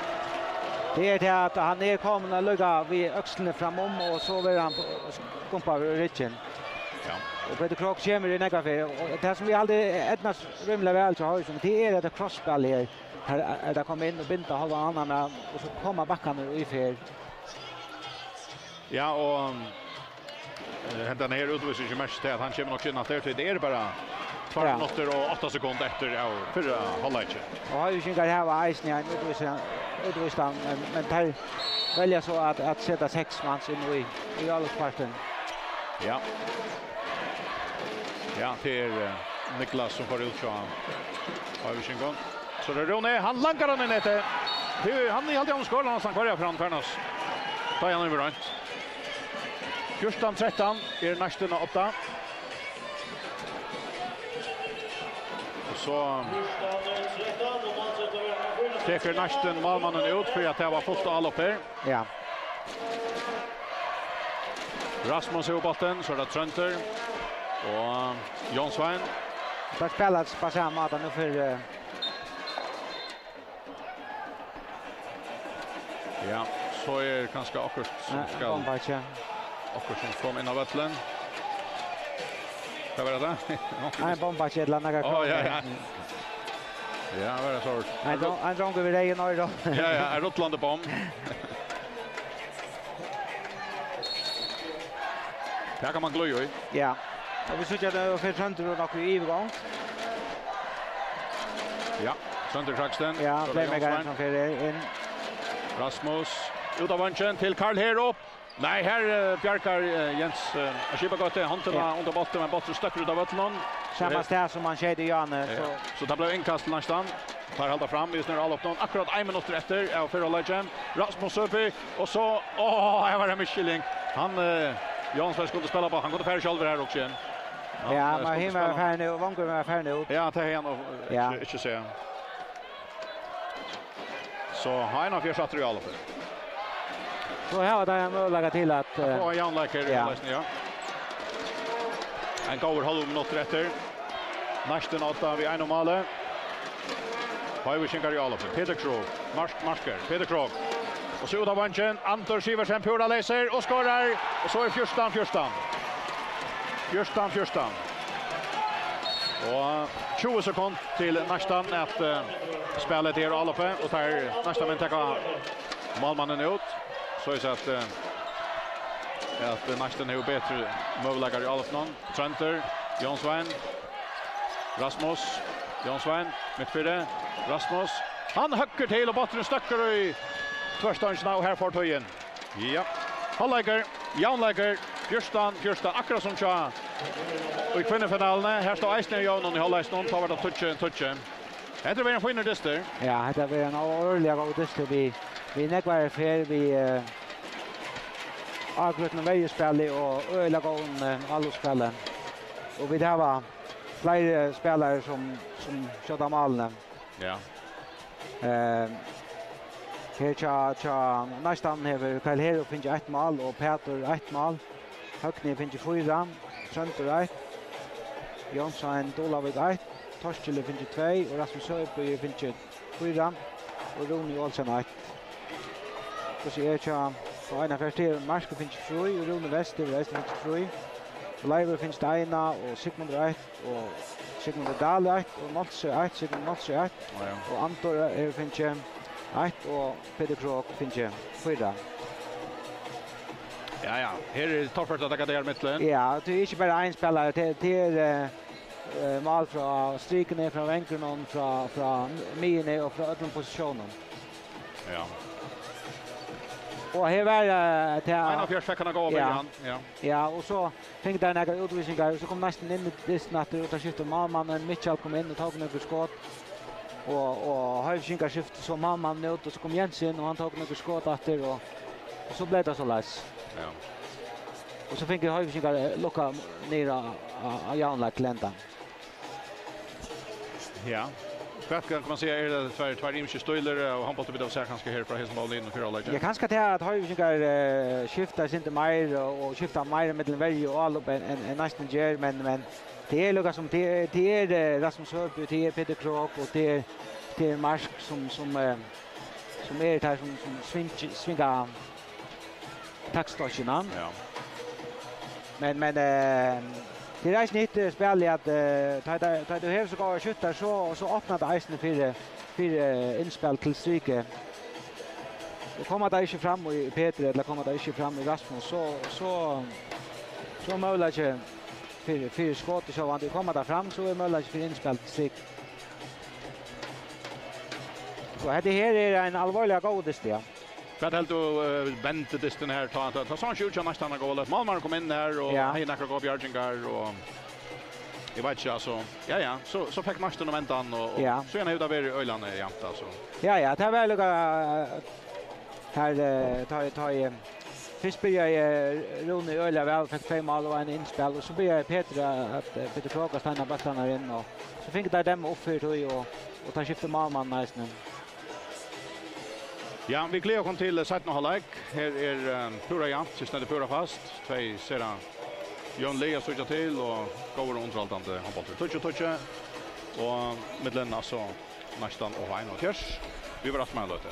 Det är det att han är kommit att lägga vid öxeln framom och så vill han kompa ryggen. Ja. Och Peter Krok kommer i näga för och det som vi aldrig Ednas rymla väl så har ju som det är det crossspel här där kommer in och binda halva annan och så kommer backarna i fer. Ja, och hända ner utvisningen mest till att han kommer nog in att det är bara 2 minuter och 8 sekunder efter förra halvleken. Och har ju synkat här var isen utvisning men tar välja så att sätta 6 mans in i allsparten. Ja. Ja, det är Niklas som får ut så har vi sin gång. Så det är Rune, han lankar den i nätet. Han är alltid om skålen han kvar fram Färnas. Ta igen över runt. 14-13 är Neistin 8. Och så teker Neistin Malmannen ut för att det var fullt allop här. Ja. Rasmus är botten, så är det Trønder och Jonsvein. Det spelas på samma måte nu för ja, så är kanske akkurat som ska akkurat som kom in av vattlen. Vad var det? Nej, bombakedla några kvar. Ja. Ja, vad är det så? Han drar över dig nu då. Ja, Rotlande bomb. Där kan man glöja i. Ja. Och vi söker det för Trønder och något i övergång. Ja, Sönder Kraxten. Ja, playmaker som för in. Rasmus ut av vänchen till Karl Hero. Nej, här bjärkar Jens Ashiba gått handen under botten men botten stöcker ut av vattnet. Samma ställe som man skedde Janne så det blev inkast nästan. Tar halda fram just nu all upp någon akkurat 1 minut efter av Fyrra Legend. Rasmus uppe och så här var det Michelin. Han Jansberg skulle spela på. Han går till färd själv här också igen. Ja, men han var färd nu och Vangur var färd nu. Ja, det är han och inte se. Så han har fjärde satt i alla fall. Så här var det möjlighet till att få en jämnläkare ja. En går halv minut efter. Neistin 8 vid 1 mål. Har skinkar i alla fall. Peter Krog, Marsker, Peter Krog. Och så ut av vänchen, Anton Siversen pura läser och skorar. Och så är Fyrstan. Och 20 sekunder till Neistin att spelet är alla fall. Och tar Neistin men tar målmannen ut. Så är det att Neistin har bättre möjligheter i alla fall. Trenter, Jonsvein, Rasmus, Jonsvein, mittfyrre. Rasmus, han höcker till och botten stöcker i tvärstangen och här får töjen. Ja, halvläger, jaunläger, Fyrstan, akkurat som tja. Och i kvinnefinalen, här står Eisner och Jaunon i halvlägen, tar vart av touchen. Det är en finner dyster. Ja, det är en årliga god dyster. Vi nekvar för vi avbrutna vägspel och öliga gång allspelen. Och vi där var flera spelare som sköt målen. Ja. Här Neistin har Karl Hero finns 1 mål och Peter 1 mål. Högni finns 4, Trönter 1. Jonsson Dolavik 1, Torskjelle finns 2 och Rasmus Höjby finns 4 och Roni Olsen 1. Och så är på ena första Marsker finns 3 och Roni Wester finns 3. Leiver finns det 1 och Sigmund 1 och Sigmund Dahl 1 och Nolse 1, Sigmund Nolse 1 och Antor finns 1 och Peter Krog finns 4. Ja, här är toppfört att ta det här mittlen. Ja, det är inte bara en spelare, det är mål från striken från vänken från mine och från ödlan positionen. Ja. Och här var det en av fjärdsfäckarna går över igen. Ja, och så fick det några utvisningar så kom Neistin in i disnatter utan skifte målmannen Mitchell kom in och tog några skott. Och Höjskinkar skifte så målmannen ut och så kom Jens in och han tog några skott efter och så blev det så läs. Ja. Och så fick Höjskinkar lucka ner av Jaunlak läntan. Ja. Kvart kan man säga är det två imske stöjler och han bollar vid av sig kanske här från Hessenbollen och Fyrra Legend. Jag kanske det att Höjskinkar skiftar inte mer och skiftar mer mellan varje och all upp en Neistin ger men det är lugga som det är Rasmus Höjby, det är Peter Krog och det är Marsk som är det här som svingar taktstationen. Ja. Men det är inte nytt spel att ta du har så går skjuter så öppnar det isen för inspel till stryke. Och kommer det inte fram i Peter eller kommer det inte fram i Rasmus så möjligt för skott så att det kommer där fram så är möjligt för inspel till stryke. Så det här är en allvarlig godist ja. För att helt vänta distan här ta sån skjut som nästan går lätt. Malmar kom in här och han näkrar gå Björgingar och jag vet inte alltså. Ja, så fick Neistin och väntan och så är han ute över Öland jämt alltså. Ja, det var lugga här ta först börjar Roni Öland väl fick 5 mål och en inspel och så börjar Peter Krog stanna bollarna in och så fick det dem upp för och ta skifte målman Neistin. Ja, vi kliver kom till 17,5. Här är pura jämnt, sist är det pura fast. 2 sedan Jon Lea stod till och går underhållande handboll. Touch och medlen alltså Neistin och Hein och Kers. Vi var rätt med lite.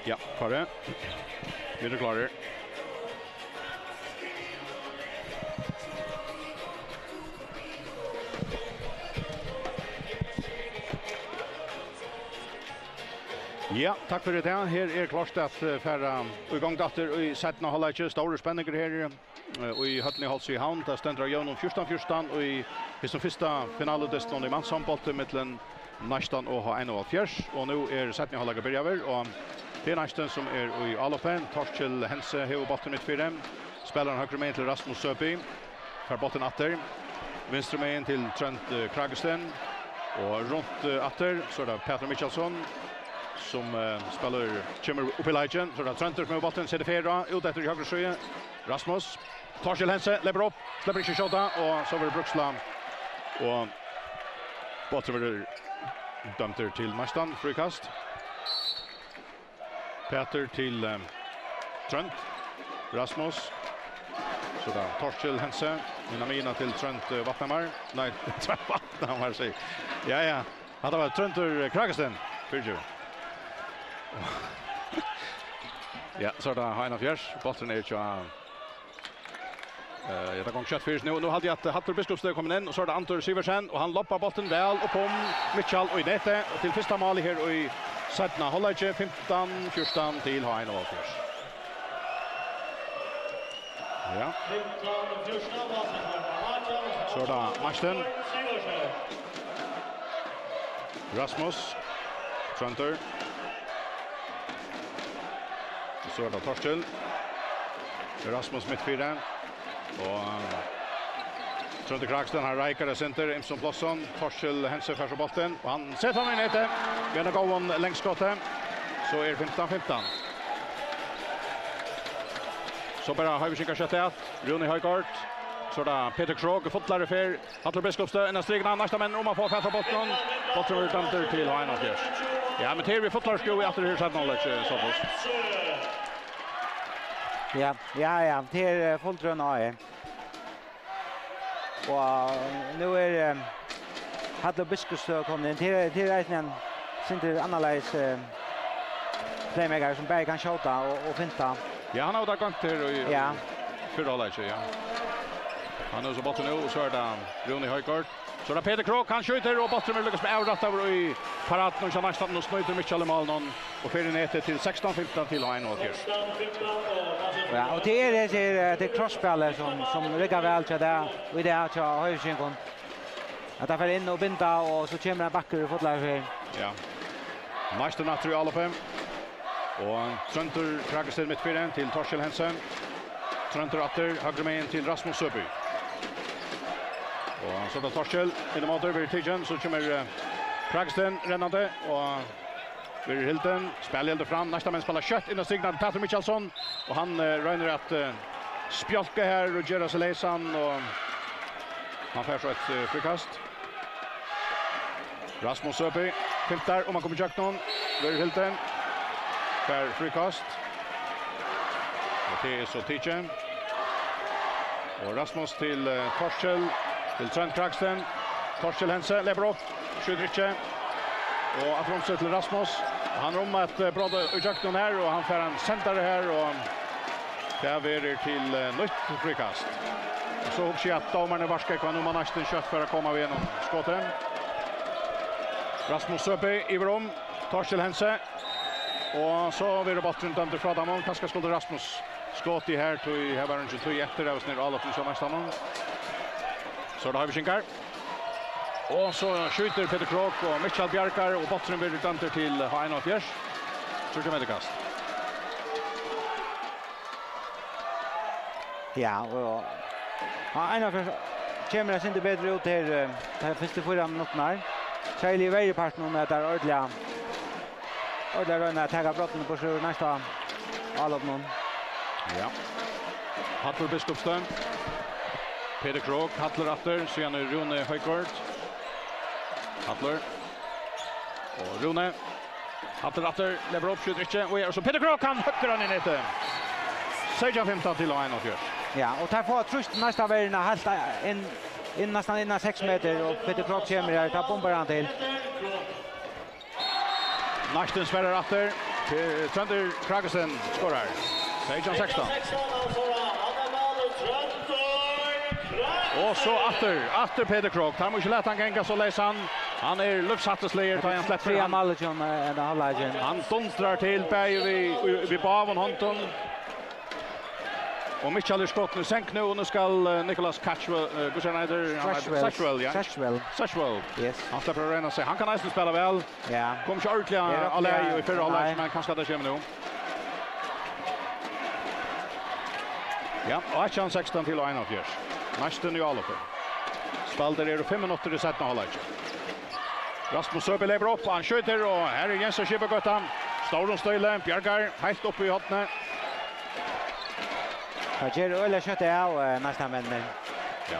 Ja, klar. Vi är klara. Ja, tack för det. Här klart att Fyrra igång dator i sättna halvlek. Stora spänningar här i Hölni Hálsi i Havn. Där ständer Jönon 14-14 och i den första finaludeston i manshåndbolti mellan Neistin och H71. Och nu är sättna halvlek börjar och det är Neistin som är i allopen. Torskjell Hense har bollen mitt för dem. Spelaren höger med till Rasmus Söpi. För bollen åter. Vänster med till Trent Kragesten. Och runt åter så är det Peter Michelsson som spelar kommer upp i lägen så där Trent med bollen sätter Fyrra ut efter höger sida. Rasmus Torskjell Hense lever upp, släpper inte skjuta och så var det Bruksland och bollen blir dömd till Neistin frikast. Peter till Trent. Rasmus. Så där Torskjell Hense. Mina till Trent Vattnamar. Nej, Trent Vattnamar säger. Ja. Hade varit Trent Kragesten. För ja, så där har en fjärs. Bollen är ju jag tar gång kött för nu hade jag att Hattor Biskopstöd kommer in och så är det Anton Siversen och han loppar bollen väl och kom Mitchell och i nätet till första mål här och i sättna halvlek 15-14 till H71. Ja. Så där Neistin. Rasmus Trenter. Så är det Torskjell. Rasmus mittfyren. Och Trent Kragesten har Reikare center, Imson Plosson, Torskjell Hense för bollen och han sätter honom i nätet. Vi har gått längst skottet. Så är 15-15. Så bara har vi skickat köttet. Rune Højgaard. Så där Peter Krog fotlare för Hattor Biskopstöd. En strigna nästa men om man får fälla bollen. Bollen är dömd till H71. Ja, men det vi fotlar sko efter hur sätt knowledge så på. Ja, det är fullt rön av. Och nu är Hattor Biskopstöd kommit in till räknen. Inte annorlunda playmaker som bara kan skjuta och finta. Ja, han har där gått till ja. Fyrra läge, ja. Han har så bollen nu och så är det Rune Højgaard. Så där Peter Krog han skjuter och bollen lyckas med avrätt över i paraten och så Neistin och snöter Mitchell i mål och för nätet till 16-15 till H71. Ja, och det är crossspelare som ligger väl till där och det är att höjsynken. Att ta för in och binda och så kommer en backer och fotlar för. Ja. Neistin att alla fem. Och Trenter Kragesten mittfyren till Torskjell Hense. Trenter åter höger med till Rasmus Söpi. Och så då Torskjell i de åter vid tigen så kommer Kragesten rännande och vid Hilton spelar fram nästa men spelar kött in och signar Peter Michelsson och han röner att spjälka här och göra sig lesan och han får så ett frikast. Rasmus Söpi fintar och man kommer jack någon vid Hilton för frikast. Och det är så tigen. Och Rasmus till Torskjell till Trent Kragesten. Torskjell Hense lever upp. Skjuter inte. Och att romsa till Rasmus. Han rommar ett bra utjaktning här och han får en centare här och det är till nytt frikast. Och så också att domarna varskar kan man nästan kött för att komma igenom skotten. Rasmus Söpi i rom. Torskjell Hense. Och så vill det botten dömd från dem. Kanske skulle Rasmus skott i här till här var inte 2 efter av snir alla som nästan. Så då har vi skinkar. Och så skjuter Peter Krog och Mitchell Bjarkar och botten blir dömd till H71. Så kommer det kast. Ja, och en av kommer det inte bättre ut här första 4 minuterna. Charlie Weir parten där ordliga. Och där rönnar tagga brotten på så nästa all någon. Ja. Hattor Biskopstöd. Peter Krog, Hattler åter, så är Rune Højgaard. Hattler. Och Rune. Hattler åter, lever upp, skjuter inte. Och så Peter Krog kan högre han i nätet. 16-15 till H71. Ja, och tar få trust nästa värna helt in nästan innan 6 meter och Peter Krog kommer där, tar bombar han till. Neistin spelar åter. Trønder Kragesen skorar. 16-16. Och så efter Peter Krog. Han måste låta han gänga så läs han. Han är luftsatteslejer tar han släpper. Tre mål John and halvlagen. Han duntrar till Berg vi baven honton. Och Michael skott nu sänk nu och nu ska Nicholas Catchwell Satchwell. Yes. Han släpper rena sig. Han kan nästan spela väl. Ja. Kom så ordentligt alla i förra halvlek men kanske det kommer nu. Ja, och 16 till 1 av fjärs. Neistin i Alope. Spalder är 5 minuter i sättna halvlek. Rasmus Søby lever upp, han skjuter och här är Jens och Skibbergötan. Stauron Stöjle, Björgar, helt upp i hottene. Jag ger öle kött av nästan men. Ja.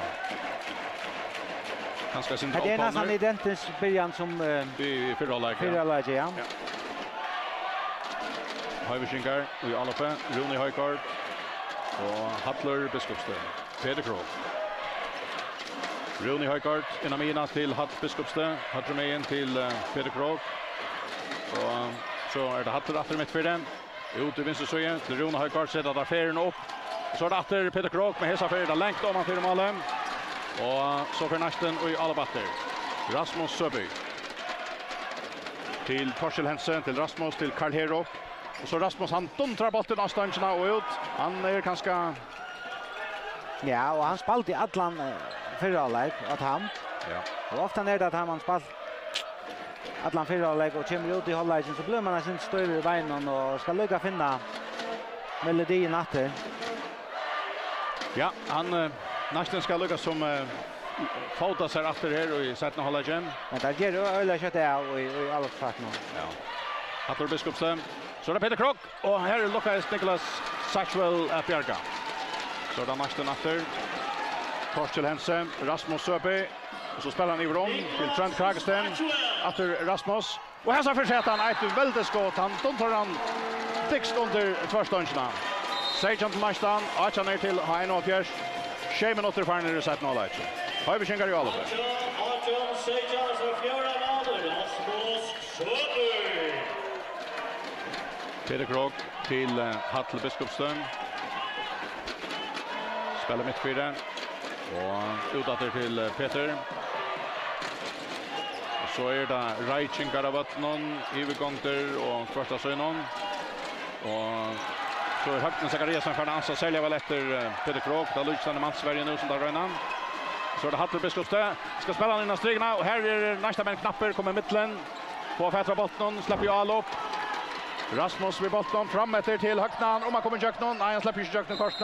Ganska synd. Det är nästan identiskt början som i förra halvlek. Ja. Höjviskinkar i Alope, Rune Højgaard och Hattler Biskopstø. Peter Krog. Rune Højgaard innan mina till Hatt Biskopstø. Hattler med in till Peter Krog. Och så är det Hattler efter mittfälten. Ut i vänstersöjen till Rune Højgaard sätter affären upp. Så är det efter Peter Krog med hela affären längt om han för målet. Och så för Neistin och i alla batter. Rasmus Søby. Till Torsil Hensen, till Rasmus, till Karl Herop. Och så Rasmus han duntrar bollen av stångarna och ut. Han är ganska... Ja, och han spalt i allan förra halvlek att han. Ja. Och ofta är det att han spalt allan förra halvlek och kommer ut i halvleken så blir man sin större i vägen och ska lycka finna melodin efter. Ja, han Neistin ska lyckas som fota sig efter här och i sättna halvleken. Men det ger öle kött av i alla fall nu. Ja. Hattler Biskopstø. Så det Peter Krog och här är Lukas Nicholas Satchwell at Björga. Så det Neistin efter. Torsil Hensen, Rasmus Søby. Och så spelar han i vrån till Trent Kragesen. Efter Rasmus. Och här så försöker han ett väldigt skott. Han duntrar han dickst under tvärstångarna. Sejan till Neistin. Och han är till H1 av fjärs. 6 minuter för när det sätter noll. Höjviskinkar i Alope. Peter Krog till Hattler Biskopstø. Spelar mittfältet och utåt till Peter. Och så är det Reichinkar av vattnon, Ivegångter och första sönon. Och så är Högten Zachariasson för Ansa sälja väl efter Peter Krog. Där lyckas han i Sverige nu som där rönan. Så är det Hattler Biskopstø. Ska spela han innan strigna och här är nästa men knapper kommer mittlen. På Fätra bottnon släpper ju all upp. Rasmus vid bollen fram efter till Högnan och man kommer Jöknon. Nej, han släpper ju Jöknon först.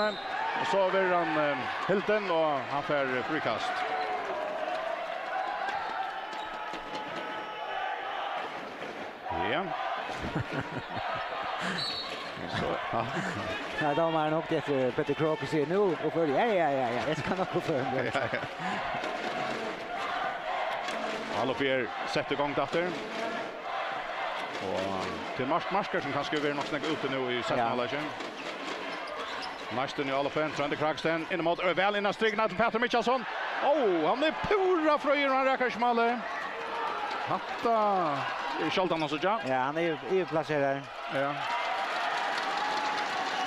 Och så vill han Hilton och han får frikast. Ja. Så, ja. Ja, då har han åkt efter Peter Krog och säger nu och för ja, jag ska nog gå för. Alope sätter igång efter. Och till Marskar som kanske vill nog snägga ute nu i sättnalagen. Neistin i Alope, Trønder Kragesen in mot väl innan strigna till Peter Michelsson. Han är pura fröjer han räcker smalle. Hatta i Schaltan så ja. Ja, han är ju placerad. Ja.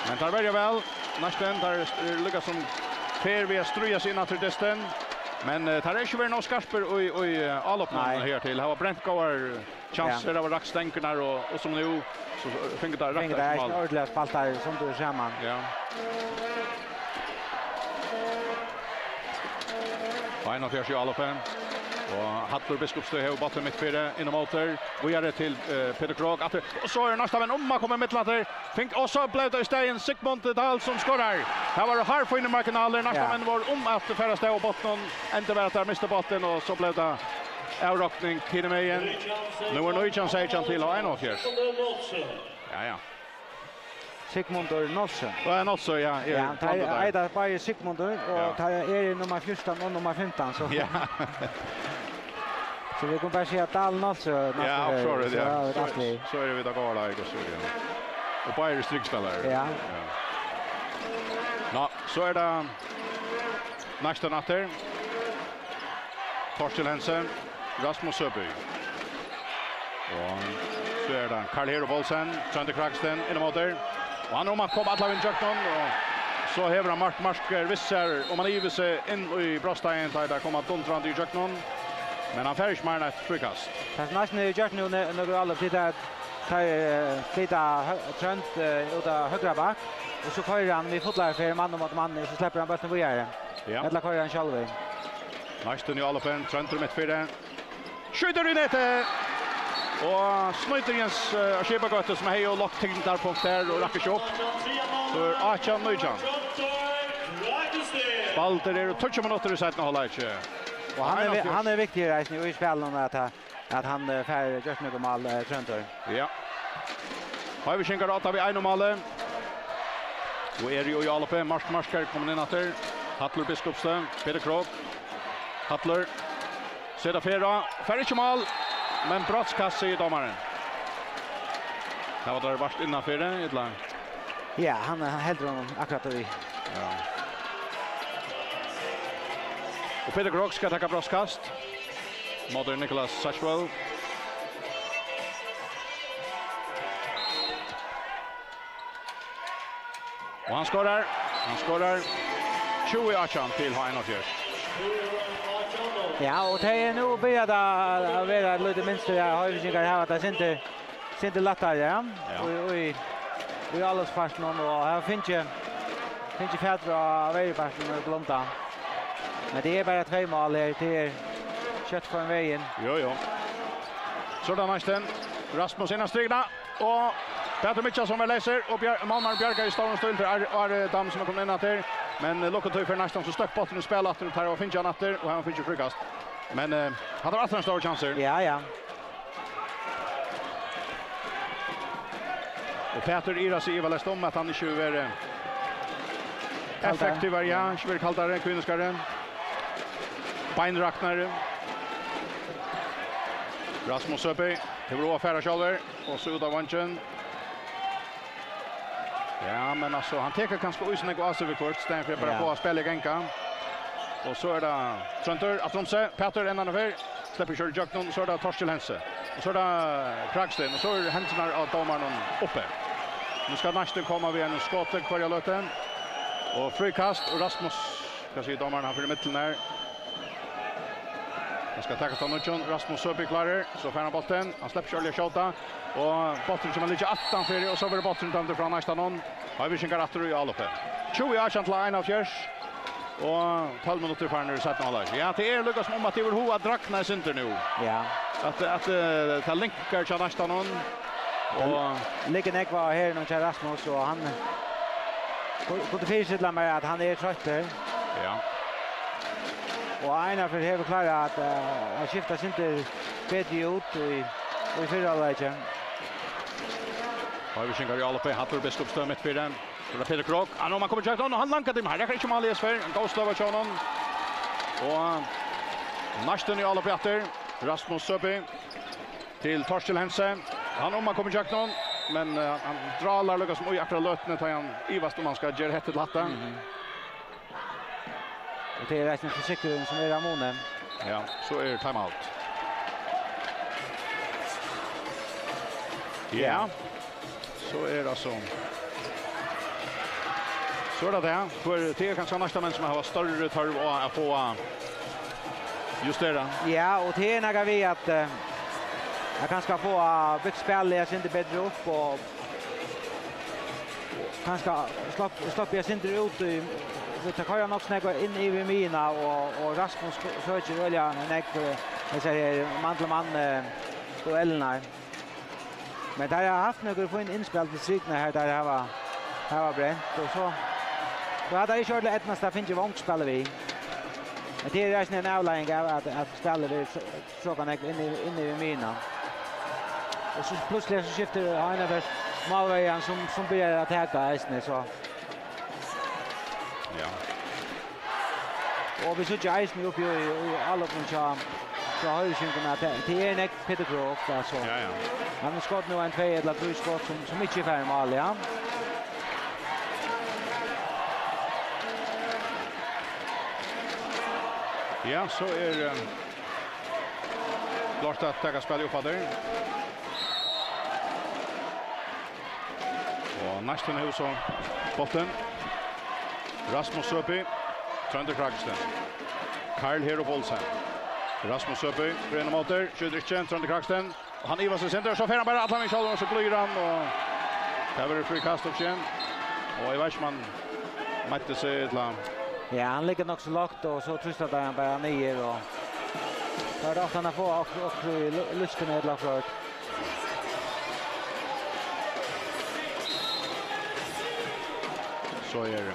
Men tar väldigt väl. Neistin där lyckas som fer vi struja sig in till disten. Men tar inte väl några skarper i Alope här till. Här var Brentgård chanser av rackstänkarna och som nu så fick det rätt. Det är en ordentlig spaltar som du samman. Ja. Fine of Hálsi Alope. Och Hattler Biskopstø har bollen mittfältet inom åter. Vi är det till Peter Krog. Och så är nästa vän man kommer mittlater. Och så blev det istället Sigmund Dahl som skorar. Här var det halv in i marginalen. Nästa vän var att förra stå botten. Inte var att där miste bollen och så blev det avrockning till mig igen. Nu är Neistin Sejan till H1 av fjärs. Ja. Sigmund Nolsen. Och Nolsen, ja. Ja, det är bara Sigmund och det är nummer 14 och nummer 15. Så. Ja. Så vi kommer bara se att Dahl Nolsen. Ja, absolut. Så är det vid Agala. Och bara strikspelare. Ja. Nå, så är det nästa natter. Torsil Hensen, Rasmus Søby. Och så är det Karl Hero Bolsen, Sander Kraxten in mot där. Och han man kom alla in Jackson och så häver han marker visser om man iver sig in i brostein där kommer dontrande i Jackson. Men han färdig smärna ett frikast. Fast nästan i Jackson nu alla flytta trönt ut av högra back och så kör han vi fotlar för man mot man så släpper han bollen vidare. Ja. Eller kör han själv. Neistin i alla fall, Trent mitt fyra. Skjuter i nätet! Och snöjter Jens Skibagöte som är och lockt till där punkt där och rackar sig upp. Så är Achan Nöjchan. Balter är 20 minuter i sätten håller inte. Och han är viktig i spelet att han fär just något mål Tröntor. Ja. Har vi skinkar åt vi en mål. Och är ju i alla fall marskar kommer in efter. Hattler Biskopstad, Peter Krog. Hattler. Seda Fyrra, fär inte mål. Men brottskast i domaren. Det var där vart innanför det ett lag. Ja, han hällde honom akkurat i. Ja. Och Peter Krog ska ta brottskast. Mother Nicholas Sashwell. Och han skorar 20 Achan till H71. Ja, och det är nu börjat att vara lite minst jag har ju inte här att det inte lättare ja. Och i allas fast någon och här finns ju färdra vägpassen och blonta. Men det är bara 2 mål här till kött på en vägen. Jo. Så där Neistin. Rasmus innan strigna och Peter Mitchell som läser och Malmar Björgar i stan stöld för dam som kommer in där. Men Lokotoy för nästan så stöpp botten och spelar att här och finns han efter och han finns ju frikast. Men han har alltid en stor chanser. Ja. Och Peter Iras i väl om att han inte är effektivare, ja, inte vill kallare kvinnoskaren. Beinraknare. Rasmus Öppi, det var affära själver och så ut av vanchen. Ja, men alltså han tar kanske usen och går över kort stäm för bara på att spela gänka. Och så är det Tröntor att de ser Peter ända över släpper kör Jackson så är det Torstil Hense. Och så är det Kragsten och så är händerna av domaren uppe. Nu ska Neistin komma vid en skott kvar i löten. Och frikast och Rasmus ska se domaren här för mitten här. Han ska tacka till Nutjon, Rasmus Söby klarar, så får han bollen, han släpper Charlie Shota och bollen som han ligger 18 för och så var det bollen dömd från Neistin. Har vi skinkar efter i alla fall. 20 år sedan till 1 och 12 minuter för när sätter alla. Ja, det är Lukas om att det vill hoa drakna center nu. Ja. Att ta linkar till Neistin och ligger nekva här nu till Rasmus och han kunde fyra med att han är trött. Ja. Och Einar för det klara att han skiftas inte bättre ut i förra läget. Har vi skinkar i alla fall Hattler Biskopstad mitt för den. Så det Peter Krog. Han man kommer Jackson och han lankar dem här. Det kan inte mal i sfär. En gåslöva till honom. Och Neistin i alla fall Rasmus Söby till Torstil Hense. Han man kommer Jackson. Men han drar Lukas som akkurat lötnet har han ivast om han ska göra hettet latta. Och det är resten för cykeln som är Ramonen. Ja, så är det timeout. Ja, så är det så. Så är det. För det är kanske nästa män som har större törv att få justera. Ja, och det är några vi att jag kanske få byggspel jag inte bättre upp och kanske släpper jag inte ut i vi tar ju nog snägga in i mina och Rasmus söker välja näck jag säger Mantelman duellerna. Men där jag har haft några få inspel till Svikna här där här var bränt och så. Då hade jag kört ett nästa finns ju vångspel vi. Men det är ju en avläggning att ställa det så kan jag in i mina. Och så plötsligt så skiftar han över Malvejan som börjar att täcka isen så. Ja. Och vi såg isen upp i alla från så har ju synken att det är en Peter Krog alltså. Ja. Han har skott nu en 2 eller 3 skott som inte är färdig mål ja. Ja, så är klart att ta spel upp där. Och Neistin hus och botten. Rasmus Søby, Trønder Kragsten. Karl Hero Bolsen. Rasmus Søby, Brenne Motor, Skydrikchen, Trønder Kragsten. Han ivar sig center, så får han bara att han i kjolven, så blir han. Och det var fri kast också igen. Och i Weissman mätte sig till han. Ja, han ligger nog så lågt och så tröstar han bara ner och så är det ofta han får också lusten i ett för. Så är det.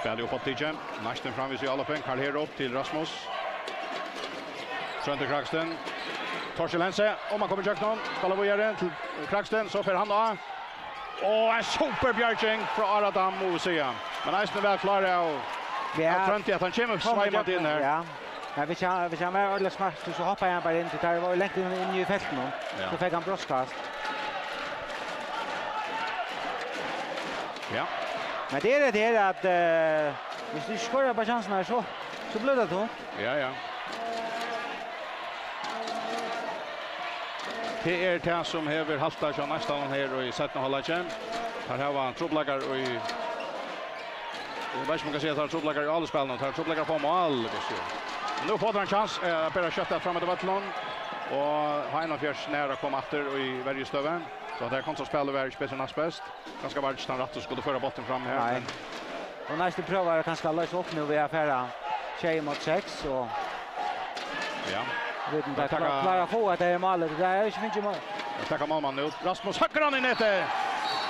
Spelar upp på Tijen. Neistin framvis i alla fall. Karl Hero upp till Rasmus. Trønder Kragsten. Torshäll Hense. Om man kommer till någon. Spelar vidare till Kragsten. Så får han då. Och en superbjärging från Aradam Mosia. Men Neistin väl klar och jag tror inte att han kommer svajmat in här. Ja. Ja, vi kan vara alldeles smart så hoppar han bara in till det var längt in i fältet nu. Så fick han brostkast. Ja. Men det är det att hvis du skorar på chansen här så blir det då. Ja. Det är det som häver halta från nästan här och i sätten hålla igen. Här har han trubblagar och i jag vet inte om man kan säga att han trubblagar i alla spelen och han trubblagar på mål. Nu får han en chans att börja kötta framåt i vattnet och ha en av fjärs nära komma efter och i varje stöven. Så det är kontraspel och är speciellt bäst. Ganska vart stan rätt och skulle föra botten fram här. Nej. Och nästa prövar kanske lösa upp nu vid affären 6 mot 6 och ja. Vet inte klara få att det är målet. Det är inte mycket mål. Tackar målman nu. Rasmus hackar han i nätet.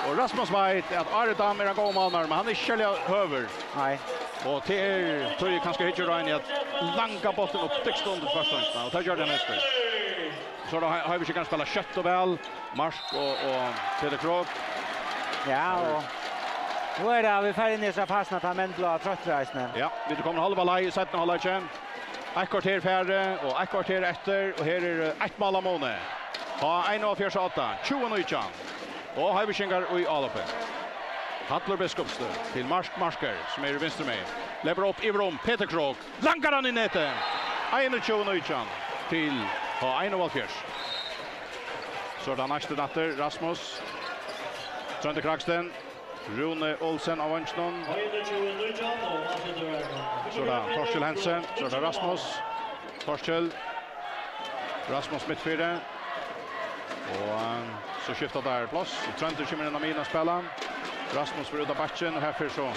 Och Rasmus vet att Aradam är en god målman, men han är själv över. Nej. Och det tror jag kanske hittar Ryan i att langa botten upp till ståndet första. Och det gör det nästa. Så då har vi kanske spela kött och väl. Marsk och Peter Krog. Ja, och nu är det vi färdig ner så fastnat han Menn blå tröttreisnen. Ja, vi kommer halva laj i sätten hålla igen. Ett kvarter färre och ett kvarter efter och här är ett mål av måne. Ha 1-4-8, 20-19. Och har vi skängar i Alapen. Hattler Biskopstø till Marsker som är i vänster med. Lever upp i vrom, Peter Krog. Lankar han i nätet. 21-19 till ha 1-4. Så där nästa natter Rasmus. Trønder Kragsten. Rune Olsen av Vansnon. Så där Torshäll Hense. Så där Rasmus. Torshäll. Rasmus mittfyrre. Och så skiftar där plats. Trønder kommer in av mina spelaren. Rasmus för ut av batchen och här för så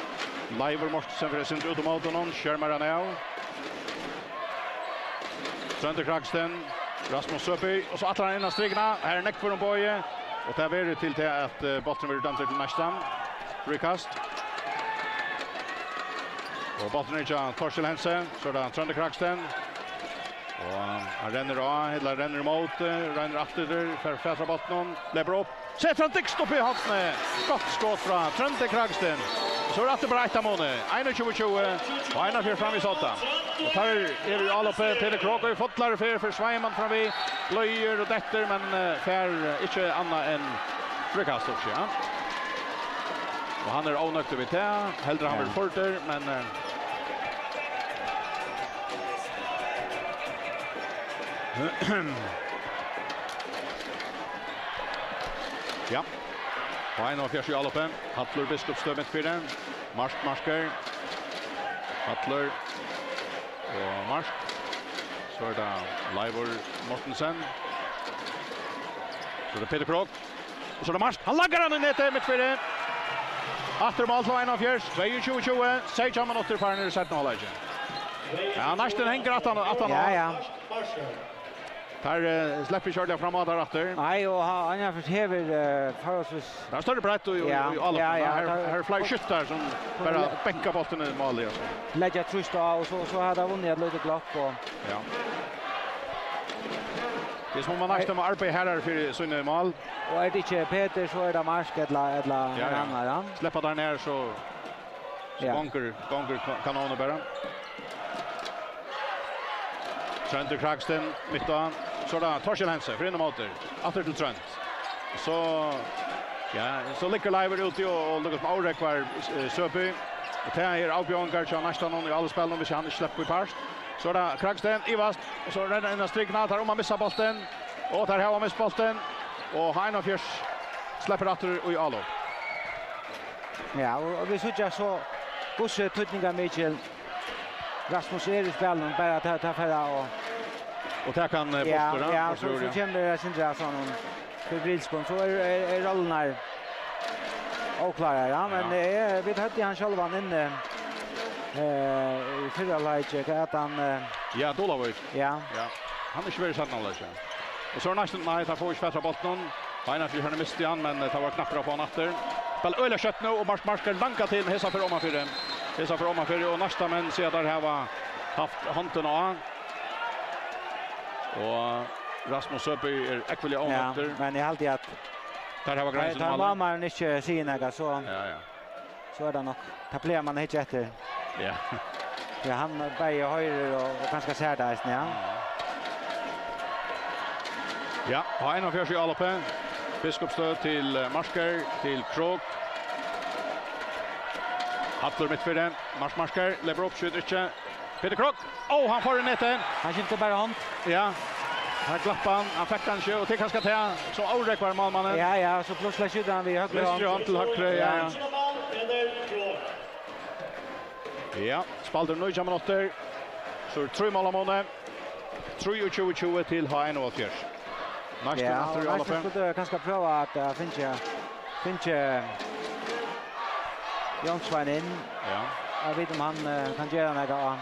Leiver Mortensen för sin ut mot honom. Skärmar han av. Trønder Kragsten. Rasmus Søby och så attlar han in av strigna. Här är näck för en boje. Och det är till att botten blir dömd till Neistin. Frikast. Och botten är till Torshäll Hense. Så där Trønder Kragsten. Och han renner av. Hela renner emot. Renner efter för fätra botten. Lever upp. Sätter han dickst upp i hatten. Gott skott från Trønder Kragsten. Så är det bara ett måne. 21-20. Och 1-4 fram i såtta. Och här är det alla på Peter Krog och fotlar för Sveiman fram i blöjer och detter men för inte annat än frikast också. Ja. Och han är onökt vid det. Hellre han vill forter men ja. Och 1-4 i Alapen. Hattler Biskopstø mittfyrre. Marsker. Hattler. Och Marsk. Så är det Leiver Mortensen. Så är det Peter Krog. Och så är det Marsk. Han laggar han i nätet mittfyrre. Attermål på 1-4. 22-20. 16 minuter på den sätten håller igen. Ja, Neistin hänger att han. Ja. Där släpper Charlie framåt där efter. Nej, och han har förhäver förhållsvis. Där står det brett och alla. Här flyger skyttar som bara bänkar bollen i mål. Lägga trust och så hade han vunnit ett litet glapp och ja. Det är som man Neistin med arbete här för sina mål. Och är det inte Peter så är det Marsk eller annan. Ja. Släppa där ner så gånger kanoner bara. Trønder Kragsten mittan. Så där Torshäll Hense för inåter. Åter till Trønd. Så ligger Leiver ute och Lucas Maurek var Søby. Och det är avbjörngar som nästan i alla spelen om han släpper i parst. Så där Kragsten i vast och så renner in en strikna tar om han missar bollen. Och där har han missat bollen. Och 1-4 släpper åter och i allo. Ja, och vi såg så gosse tutningar Michael. Rasmus är i spelen bara att ta förra och ta kan bort då. Ja, så kommer det Sindra sån febrilskon så är rollerna oklara, ja, men vi hade han själv inne i förra läget att han ja, Dolavik. Ja. Han är svårt att nå läge. Och så nästan nej, tar får spätra bollen. Fina för henne miste han, men det var knappare på natten. Spel öle kött nu och marskar långa till hesa för om för. Hesa för om för och nästa men ser där här var haft handen av. Och Rasmus Söby är ekvili åter. Ja, men jag alltid att där har var gränsen. Tar mamma inte sina så. Ja. Så är det nog. Tar man inte efter. Ja. Ja, han bäjer höger och ganska ser där ja. Ja, har en av fjärde i alloppe. Biskopstöd till Marsker, till Krog. Hattler mitt för den. Marsker, lever upp, skjuter inte. Peter Krog. Han får en neten. Han skjuter bara hånd. Ja. Han glappar han fick kanske och till kanske ta så avräckvar målmannen. Ja, så plötsligt skjuter han vid höger hand till höger, ja. Ja, spalter nu jamar åter. Så 3 mål av månen. 3-20 till H71. Neistin efter i alla fall. Jag skulle kanske prova att finna Jonsson in. Ja. Jag vet om han kan göra något av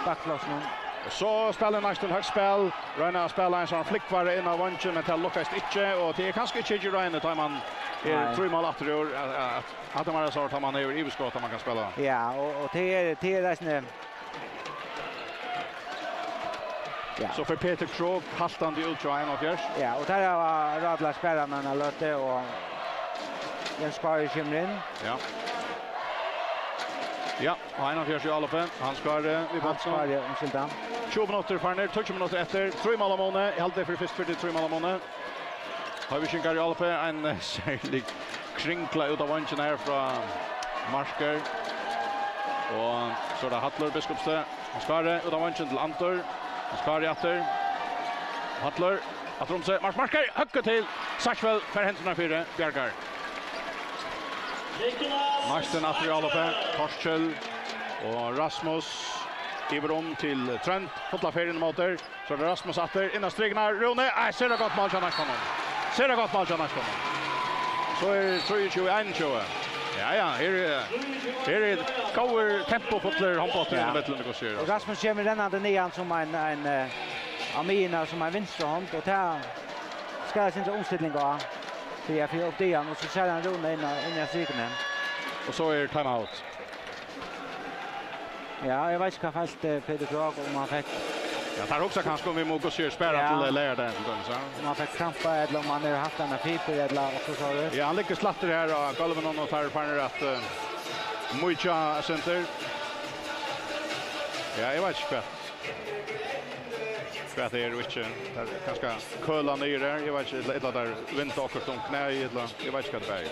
backlossen. Så spelar Neistin högspel. Röna spelar en sån flickvare in av vänchen, men det lyckas inte. Och det är kanske inte Röna tar man 3 mål efter år. Att man är så att man är i överskott att man kan spela. Ja, och det är nästan. Ja. Så för Peter Krog haltande ut till 1-4. Ja, och där var Radla spelarna Lotte och den skar kommer in. Ja. Ja, 1-4 i alloppen. Han skar vid bollen. Omskyldan. 20 minuter farner, 20 minuter efter. 3 mål av måne. Helt det för först för 3 mål av måne. Har vi skinkar i alloppen en särlig krinkla ut av vänchen här från Marsker. Och så där Hattler Biskopstad. Han skar ut av vänchen till Antor. Skari efter. Hattler. Att Romse. Marsker. Höcka till. Saksvel. För händerna fyra. Bjarkar. Neistin efter i alloppe. Torskjell. Och Rasmus. Iverom till Trent. Fotla ferien mot där. Så är det Rasmus efter. Innan strigna. Rune. Ser det gott mål till Neistin. Ser det gott mål till Neistin. Så är det 3-21. Ja, här är goer tempo fotler handbollen i mitten det går så. Rasmus kommer rennande nian som en Amina som en vänsterhand och där ska det inte omställning gå. Så jag får upp det och så kör han Rune in i cykeln. Och så är timeout. Ja, jag vet inte vad fast Peter Krog om han fick. Jag tar också kanske om vi må gå så spärra till lärden så. Om man fick krampa eller om man har haft en piper eller också så där. Ja, han lyckas slatter här och golven och tar farner att Mucha center. Ja, jag vet inte. För att det är inte ganska köla ner där. Jag vet inte ett där vinter och som knä eller jag vet inte vad det är.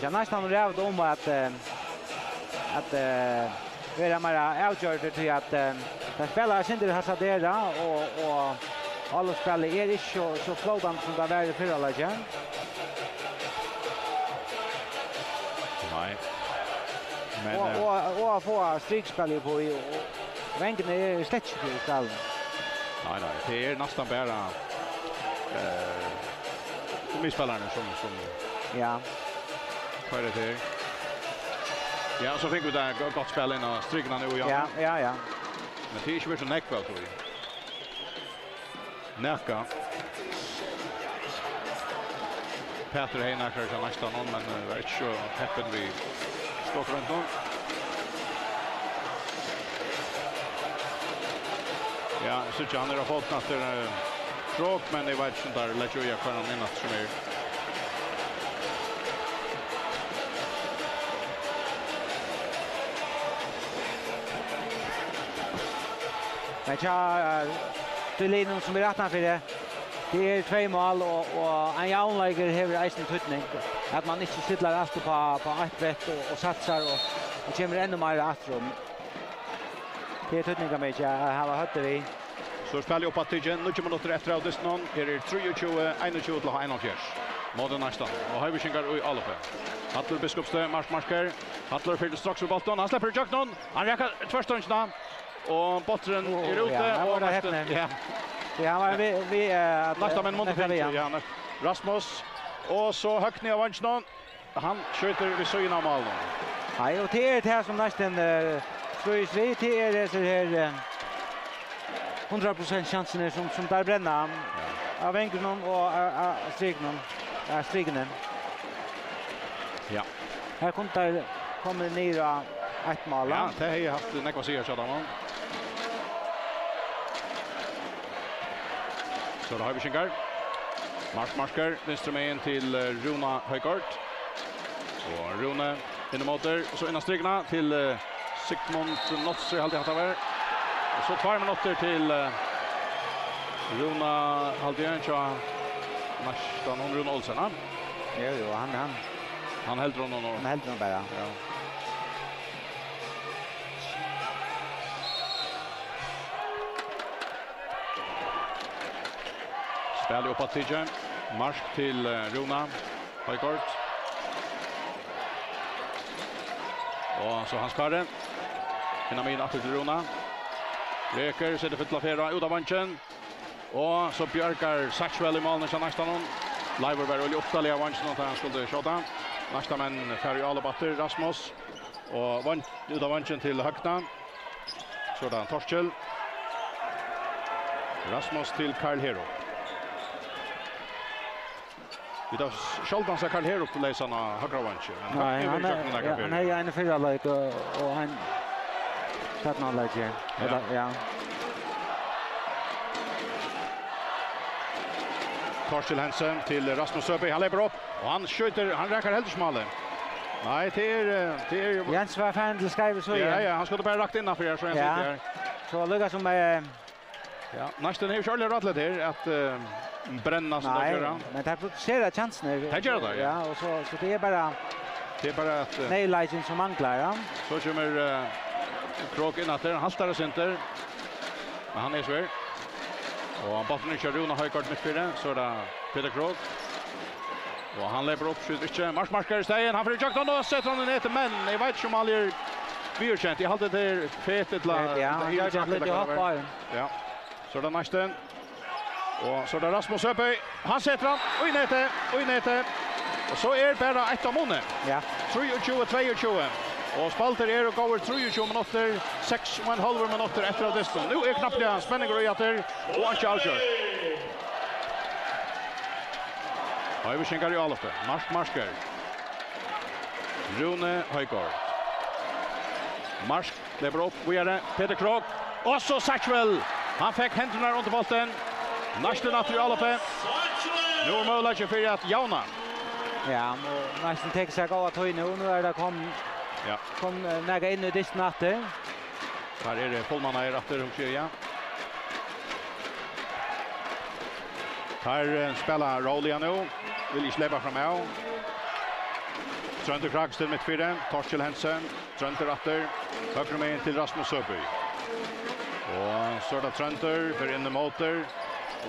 Jag nästan rädd om att vi är mer outgjorda till att de spelar sin del Hasadera och alla spelar är inte så flådande som det var i förra läget. Nej. Men och få strikspel på i vänken är släckt i stallen. Nej, det är nästan bara misspelarna som ja. Vad är det? Ja, så fick vi där gott spel in och strykna nu igen. Ja. Men det är inte så näckväl tror jag. Näcka. Peter Heinaker kan nästan någon, men det är inte så häppen vi står runt om. Ja, så tycker han har fått efter Krog, men det var inte sånt där lätt att göra kvar någon innan som är. Men ja, Tullin som är rättna för det. Det är 2 mål och en jaunläger har eisen tutning. Att man inte sitter alltid på ett brett och satsar och kommer ännu mer attrom. Det är tutningar med jag har hört det vi. Så spelar upp att tigen 90 minuter efter av distan. Är det 23-21 till 41. Mot Neistin. Och Høyvikingar i Alope. Hattler Biskopstø, marsker. Hattler fyller straks för bollen. Han släpper ut någon. Han räcker tvärståndsna. Och botten är ute. Och Neistin. Ja. Ja, men vi Neistin med Montefiore. Ja, Rasmus. Och så högt ner av vänstern. Han skjuter vid sidan av målet. Nej, och det är det här som Neistin tror vi till är så här 100% chansen som där bränna av Engelsson och Striknen. Ja. Här kommer ner ett mål. Ja, det har jag haft några serier så där. Så då har vi Høyvikingar. Marsker instrument till Runa Højgaard. Och Rune in mot så innan strikna till Sigmund Notser hade haft över. Och så 2 minuter till Runa Haldiancha. Nästan Rune Olsen. Jo, han helt runt någon. Han helt runt bara. Ja. Spelar upp att tigen. Marsk till Runa Højgaard. Och så hans karren. Innan min att till Runa. Reker sätter för Fyrra ut av vanchen. Och så björkar Saxwell i målen som nästan Liver var väl uppställd av vanchen att han skulle skjuta. Nästa men Färjö Alabatter Rasmus och vann ut av vanchen till Högna. Sådan Torskjell. Rasmus till Karl Hero. Vi tar Scholtans Karl Hero på läsarna högra vanchen. Nej, han är en Fyrra like och han satt någon like. Ja. Torskjell Hansen till Rasmus Söby. Han lever upp och han skjuter. Han räcker helt smalare. Nej, det är Jens var fan till skriva så. Ja, han skulle bara rakt in för så en där. Så lugga som ja, nästan är ju Charlie Rattlet här att bränna såna där. Men det producerar chansen. Det gör det. Ja, och så det är bara att nej som manglar, ja. Så kommer Krok in att han haltar center. Men han är svär. Och han bottnar kör Runa Højgaard mitt fyra så där Peter Krok. Och han lever upp skjuter inte. Marsker i stegen. Han får ju jakta och sätter han ner till Menn. Jag vet inte om han är björkänt. Jag hade det fetet Ja, han gör lite hopp på. Ja. Så där Neistin. Och så där Rasmus Søby. Han sätter han och i nätet. Och så är bara ett av månen. Ja. 23-22. Och spalter är och går 23 minuter, 6,5 minuter efter av distan. Nu är knappt det spänning och jätter och han kör. Høyvikingar i Alope. Marsker. Rune Højgaard. Marsk lever upp vidare. Peter Krok. Och så Saxwell. Han fick händerna runt bollen. Neistin i Alope. Nu är möjligt för att jauna. Ja, och Neistin tänker sig gå att höj nu. Nu är det kom näga in i distan efter. Här är det Polmanna i ratter och ja. Här spelar Rowley nu. Vill ju släppa fram av. Trönter Kragsten mitt fyra. Torskjell Hansen. Trönter ratter. Högre med till Rasmus Søby. Och så är det Trönter för in i motor.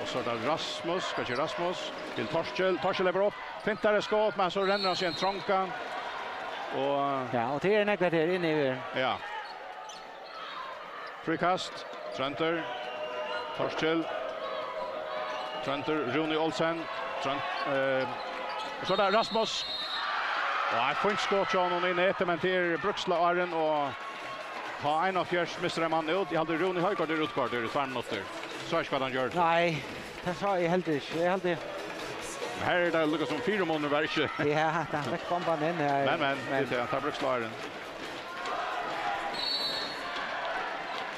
Och så är det Rasmus. Kanske Rasmus. Till Torskjell. Torskjell lever upp. Fintar det skott men så ränner han sig en trånka. Och det är näklat här inne i. Ja. Frikast. Trönter. Torskjell. Trönter. Rune Olsen. Så där Rasmus. Och ett fint skott från honom in i men till Bruksla Arren och ha en av fjärs missar man ut. Jag hade Rune Højgaard utkvart i 2 minuter. Så är vad han gör. Nej, det sa jag helt inte. Här är det lukar som 4 månader var inte. Ja, han fick bomban in här. Men det tar Bruksla Arren.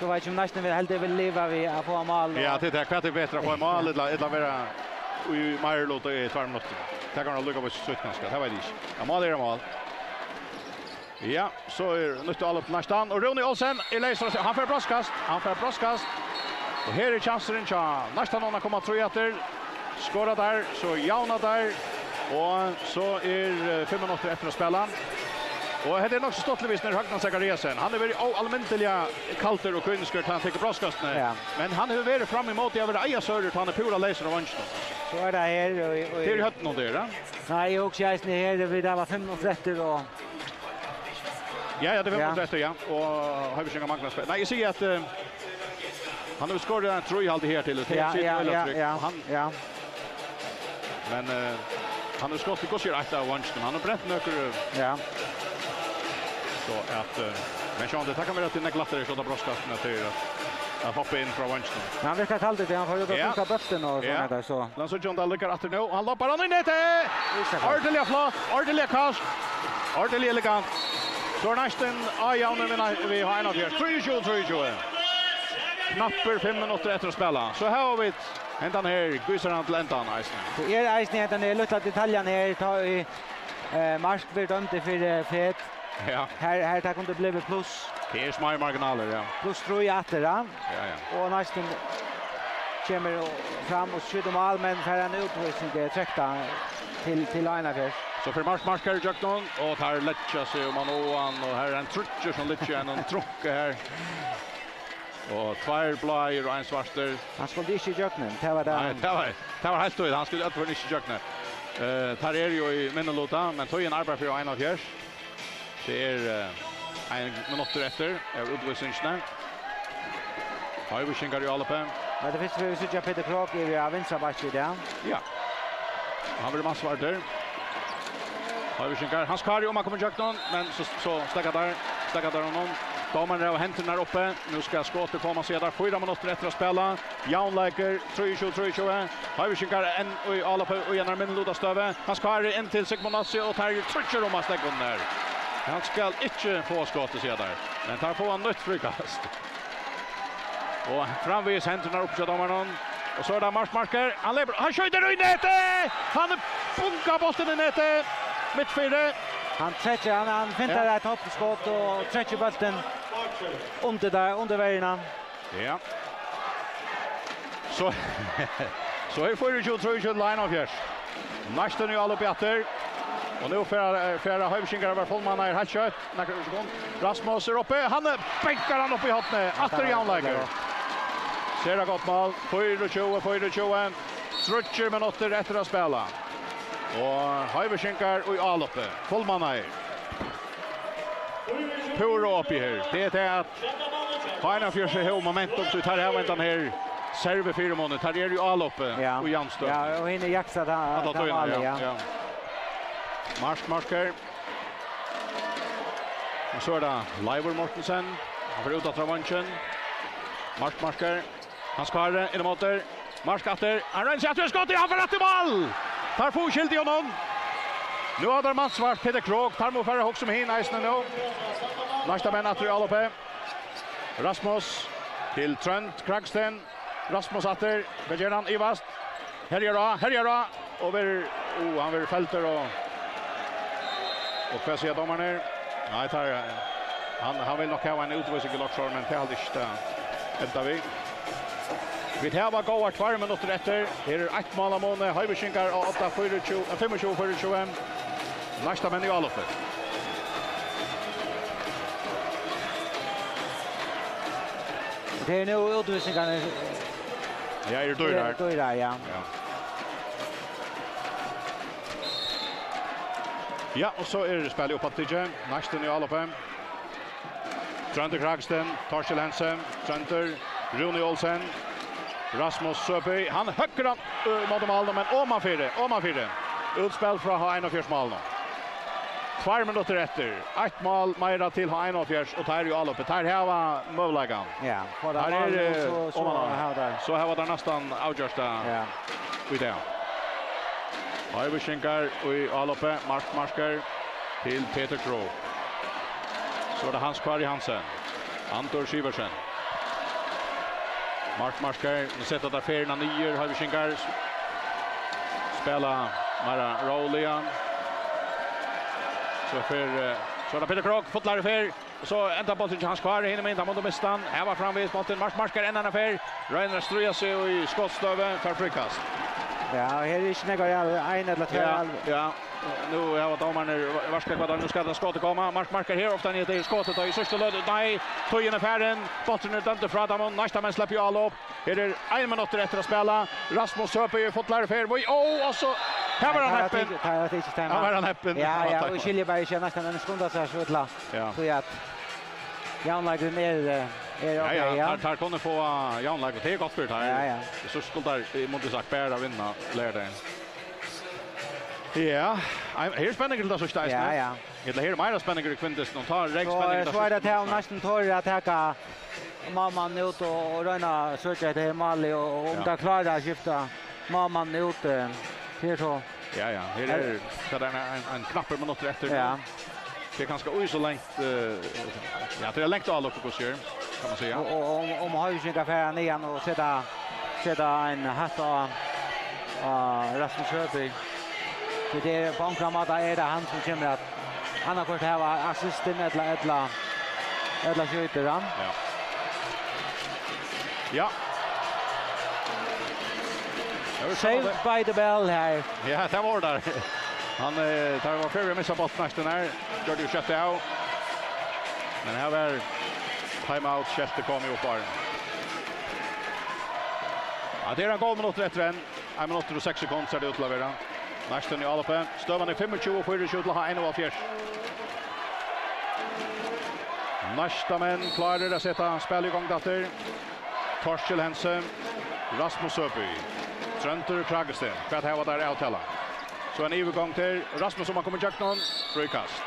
Så vet jag om Neistin vill leva vid att få mål. Ja, det är kvart bättre att få mål eller vara i Majerlot i 2 minuter. Det kan lukka på sutt ganska. Det var det inte. Ja, mål är mål. Ja, så är nytt all upp Neistin. Och Rune Olsen i läser. Han får brostkast. Och här är chansen till Neistin att komma 3 efter. Skåra där, så jauna där. Och så är 5 minuter efter att spela. Och det är nog så stottligvis när Högnan Zachariasen. Han är väldigt allmäntliga kalter och kunskurt han fick broskastne. Ja. Men han har varit fram emot över Eja Söder han är pura laser och vanchen. Så är det här och Till hötten och där. Nej, jag också är här vi där var 35 och Ja, det var 35 ja. Och har vi sjunga manglar spel. Nej, jag ser att han har skorat en trojhaltig här till det. Ja. Men han har skott i gossier akta av vanchen. Han har bränt nöker. Ja. Så att men Sean det tackar mig till Neklatare så där broskastna till att hoppa in från vanchen. Han verkar kallt det han får ju plocka bötten och såna där så. Lan så John Dallikar att nu han loppar han in det. Ordentligt flott, ordentligt kast. Ordentligt elegant. Så Neistin Ajanen vi har en av här. 3-2. Knapper 5 minuter efter att spela. Så här har vi ändan här Gusaran till ändan Neistin. Det är Neistin ändan är lite detaljen här tar i mark blir dömt för fet. Ja. Här tar kunde bli plus. Det är små marginaler ja. Plus tror jag att det. Ja. Och Neistin kommer fram och skjuter mål men för en utvisning det träckta till Einafjärs. Så för markar Jackson och här lätcha sig om man och här är en trutcher som lätcha en trucka här. Och två blåer och en svarter. Han skulle inte Jackson. Det var där. Nej, det var helt stöd. Han skulle inte Jackson. Tar är ju i Minnelota men tog en arbete för Einafjärs. Det är en minut efter utvisningen. Har vi skinkar ju alla på. Ja, det finns vi så Peter Krok i vänstra backen där. Ja. Han vill massvart där. Har vi skinkar hans kar om man kommer Jackson men så stackar där honom. Domaren har händerna uppe. Nu ska skottet komma sedan 4 minuter efter att spela. Jan Läker 3-2. Har vi skinkar en i alla på och genom Minnelota stöve. Hans kar in till Sigmonassi och tar trutcher om att stäcka där. Han ska inte få skottet sedan. Men tar på en nytt frikast. Och framvis händerna upp till domaren. Och så är det marker. Han skjuter i nätet! Han bunkar bollen i nätet. Mittfältet. Han fintar ett hoppskott och träcker bollen under vägarna. Ja. Så är Fyrra line of yes. Neistin ju alla bättre. Och nu Fyrra Höjsingar över Folman är helt kött. Rasmus är uppe. Han bänkar han upp i hotnet. Atter Jan Läger. Ser det gott mål. 4-20. 30 minuter efter att spela. Och Höjsingar och i Aloppe. Folman är. Pura upp i här. Det är att Einafjärs sig här momentum så tar här väntan här. Serve 4 månader. Tar är ju Aloppe och Janstad. Ja, och hinner jaxa där. Ja. Marker. Och så är det Leivor Mortensen. Han får ut att revanschen. Marker. Han skar in mot där. Marskatter. Han rensar att skott i han för rätt i mål. Tar få skilt i honom. Nu har där mansvart Peter Krok. Tar mot förra också med hin Neistin nu. Nästa män att alla uppe. Rasmus till Trent Kragsten. Rasmus atter. Begeran i vast. Herjera. Och han vill fälter och vad säger domaren? Nej, han vill nog ha en utvisning i Loxor, men det är aldrig inte vi. Vi har bara gått 2 minuter efter. Här är 1 mål av måne. Höjviskinkar och 25-4-25. Nästa män i Aloppe. Det är nu utvisningarna. Ja, är det då ja. Ja, och så är det spel upp att Tidje. Neistin i Aloppe. Trønder Kragsten, Torkel Hansen, Trønder, Rune Olsen, Rasmus Søby. Han höcker han mot mål, men Åman fyra. Utspel från H71 mål nu. 2 minuter efter. 1 mål mera till H71 och tar ju Aloppe. Tar här var möjligheten. Ja, för här är det så här var det nästan avgjort där. Ja. Där. Höjviskinkar och i Aloppe, marker till Peter Krok. Så det Hans kvar i Hansen. Antor Siversen. Marker, nu sätter där Fyrra nior, Höjviskinkar. Spela Mara Rowlian. Så är Peter Krok, fotlar i Fyrra. Så ända bollen till Hans kvar, hinner med inte mot mistan. Här var framvis bollen, marker en annan Fyrra. Reiner ströjar sig i skottstöven för frikast. Ja, här är inte några en eller två. Ja. Nu har domaren varska vad nu ska det skottet komma. Markar här ofta ner till skottet och i sista löd. Nej, tojen färden. Bollen dömde från dem. Nästa man släpper ju all upp. Här är 1 minut efter att spela. Rasmus Söper ju fått lära för. Och så här var han häppen. Här var han häppen. Ja, och Skiljeberg känner nästan en sekund så här utla. Så att Jan lägger ner Ja, tar kunde få Jan lägger det gott för det här. Ja. Så skulle där mot sagt bära vinna lärde. Ja, här är spänningen då så starkt. Ja. Det här är mer spänningen i kvindes någon tar regspänningen. Så är det här nästan tar att ta mamman ut och röna söka det Mali och om det klarar att skifta mamman ut till så. Ja, här är så där en knapp minut efter. Ja. Det är ganska oj så långt ja, det är långt all uppe på sjön kan man säga. Och om har ju sin affär igen och sätta en hatt och Rasmus Sjöberg. Det är på ankramma där är det han som kommer att han har fått ha assisten eller skjuter han. Ja. Saved by the bell här. Ja, det var där. Han tar var för att missa bottnästen här. Gör du kött av. Men här var timeout Chester kommer upp här. Ja, det är en goal minut rätt än. 1 minut och 6 sekunder så det utleverar. Neistin i Alpe. Stövan är 25 och 4 skjut ha 1,4. Nästa men klarar att sätta spel igång där. Torskjell Hensen. Rasmus Söby. Trönter Kragesten. För att här var där avtala. Så en övergång till Rasmus som har kommit jack någon. Frikast.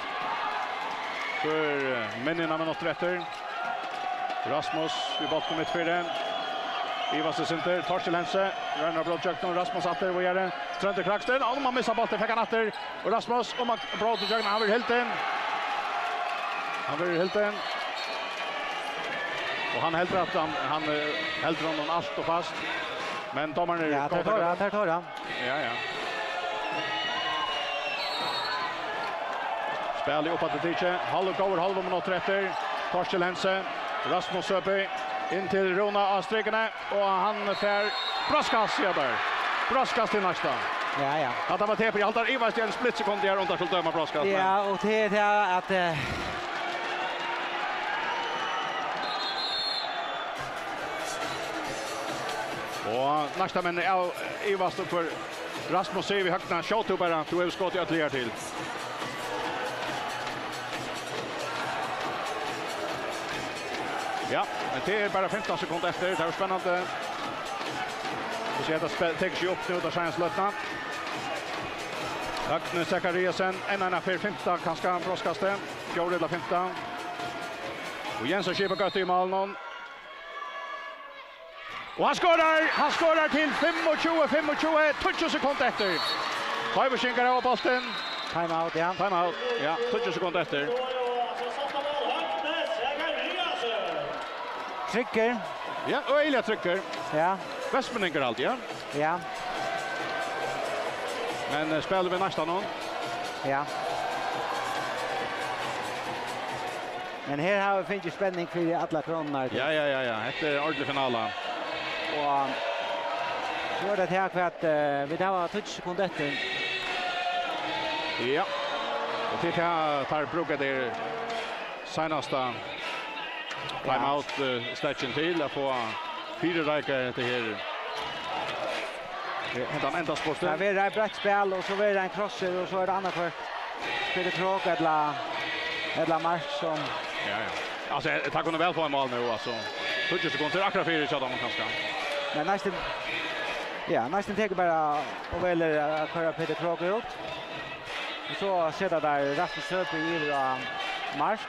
För männen med något rätter. Rasmus i botten mitt för den. Ivas center, Torskjell Hensen. Rönnar brott jack någon. Rasmus åter och gör det. Trönter Kragesten. Om man missar bollen fick han åter. Och Rasmus om man brott jack han vill helt in. Och han helt att han helt honom allt och fast. Men domaren Ja, tar han. Ja. Spel i uppåt till Tiche. Halv minut efter. Torskjell Hensen. Rasmus Söby. In till Rona av strekarna. Och han får brastkast där. Brastkast till nästa. Ja. Att han var teper i allt där. Ivars en split sekund där under skulle döma brastkast. Ja, och det är att och nästa men Ivars för Rasmus ser vi högt när shot bara du har skott ytterligare till. Ja, men det är bara 15 sekunder efter. Det är spännande. Vi ser att det täcks ju upp nu då chans lötna. Ragnar Zachariasen en för 15 kanske broskaste. Gjorde det 15. Och Jens Schieber gott i mål någon. Och han skorar till 25 20 sekunder efter. Five skinkar av bollen. Timeout, ja. 20 sekunder efter. Trycker. Ja, öjliga trycker. Ja. Västmeningar allt, ja. Ja. Men spelar vi nästa någon? Ja. Men här har vi finns spänning för alla kronorna. Ja. Det är ordentlig finalen. Och så är det här för att vi har 20 sekunder efter. Ja. Och det här tar brukar det senaste timeout stretchen till att få 4 räcker till här. Det ända sporten. Ja, vi är brett spel och så är det en crosser och så är det annat för Peter Krok eller Mark som Alltså tack kunde väl få en mål nu alltså. 20 sekunder akkurat för så man kanske. Men nästan tar bara och väljer att köra Peter Krok ut. Och så sätter där Rasmus Söby i Mark.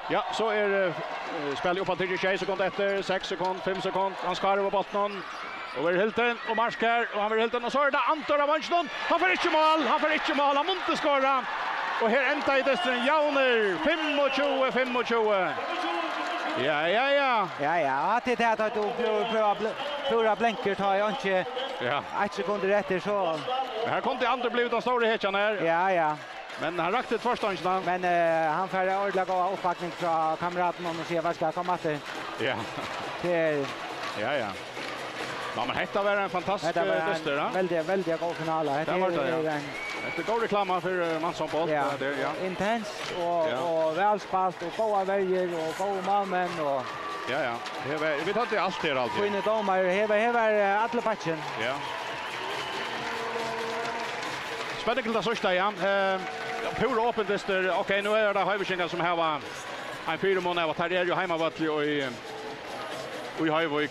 Ja, så är spel uppåt till 20 sekunder efter 6 sekunder, 5 sekunder. Han skar över botten. Och Hilton och Marskär och han vill Hilton och så är det Anton av Anston. Han får inte mål. Han måste skora. Och här ända i destren Jauner 25. Ja. Att det att du pröva blänker tar jag inte. Ja. 1 sekund efter så. Här kom det andra blivit den stora hetjan här. Ja. Men han rakte ett första innan. Men han får ordentligt gå uppbackning från kamraten och se vad ska komma till. Ja. Det Ja. Ja, men detta var en fantastisk dyster, ja. Väldigt god final. Det var det, ja. Det går reklam för manshåndboll. Ja, ja. Intens och välspalt och goda väljer och goda målmän och ja. Vi tar inte allt här alltid. Fina domar, här var alla patchen. Ja. Spännande till det första, ja. Pura öppen dyster. Okej, nu är det Höjvikingar som har en 4 månader. Här är ju hemmavattlig och i Höjvik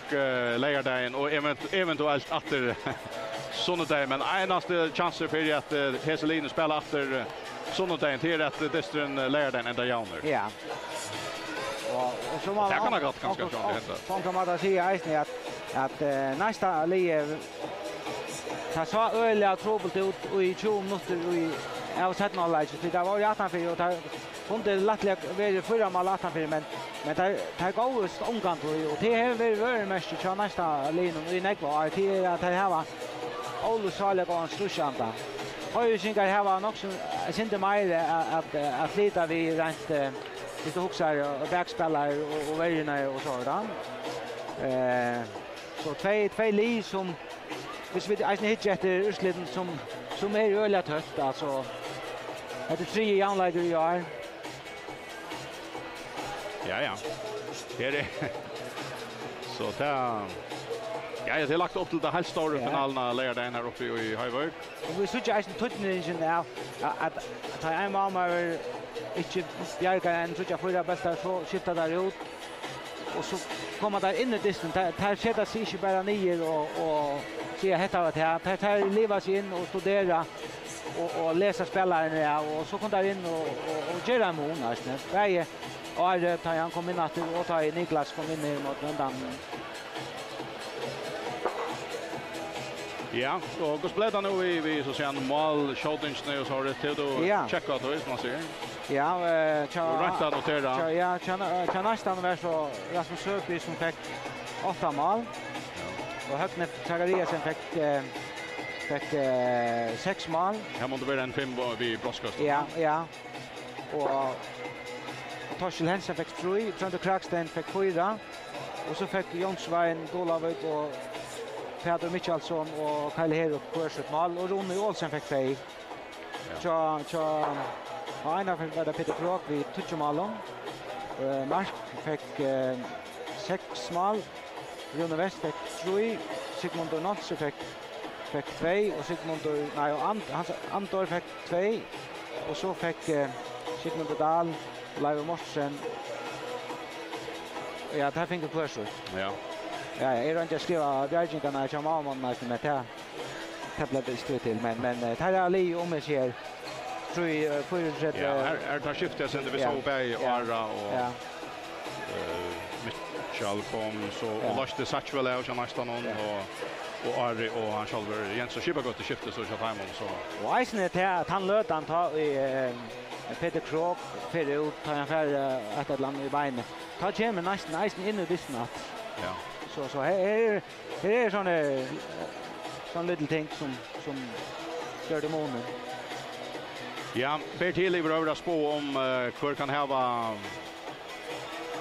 lejardagen och eventuellt efter Sundagen, men enaste chanser för att Heselin spelar efter Sundagen till att dystren lejardagen ända jauner. Ja. Och så man det kan ha gått ganska bra det hända. Sånt kan man säga Eisne att nästa lie ta så öliga trubbel ut i 20 minuter i av sett någon läge så det var ju 18 och där kom det lättliga väl förra mål 18 men det går just omgång och det är väl mest så nästa linjen i nekvar till att det här var all sala går en slushanta. Höjvikingar här var också inte mer att slita vi rent lite huxar och backspelare och väljarna och så där. Så två li som hvis vi Eisne hittar efter utsliten som är öliga trött alltså. Det är 3 jämnläger i år. Ja. Det är det. Så där ja, det är lagt upp till det helt stora finalerna lejardagen här uppe i Höjvik. Och vi ser Eisne tutningen nu att en mamma inte bjärgar en tror jag förra bästa så skiftar där ut. Och så kommer där in i disten. Här sätter sig inte bara ner och se hetta vad det här lever sig in och studera och läsa spelaren och så kommer där in och göra mål nästan. Varje år tar han kom in att och tar Niklas kom in mot vändan. Ja, och hur blev det nu vi så säga mål shootings nu så har det till då checka att det man säger. Ja, rätta notera. Ja, nästan var så Rasmus Sökby som fick 8 mål. Och Högne Zachariasen fick 6 mål. Här måste vara en 5 vid Broskast. Ja. Och Torsil Hensen fick 3, Trond Kraksten fick 4. Och så fick Jonsvein Dolavik och Peter Michelsson och Kyle Herop först mål och Ronny Olsen fick 2. Så Einar var det Peter Krok vid 2 mål. Mark fick 6 mål. Rune West fick 3. Sigmund Nolse fick 2 och Sigmund Antor fick 2 och så fick Sigmund Dahl och Leiv Morsen. Ja, det här fick först. Ja. Ja, jag är inte skriva bjärgingarna som avmånna med det. Det blev det stort till, men det här är Ali om jag ser. Tror jag för ja, här tar skiftet sen det vi såg Berg och Arra och Mitchell kom så och Lars de Satchwell och nästan någon och Ari och han själv Jens och Schibba gått i skiftet så att han så. Och Eisne att han löt han ta i Peter Krok för ut tar han för att ett land i benet. Ta kommer nästan Eisne in i distnat. Ja. Så här är sån little ting som gör det månen. Ja, ber till i över att spå om hur kan ha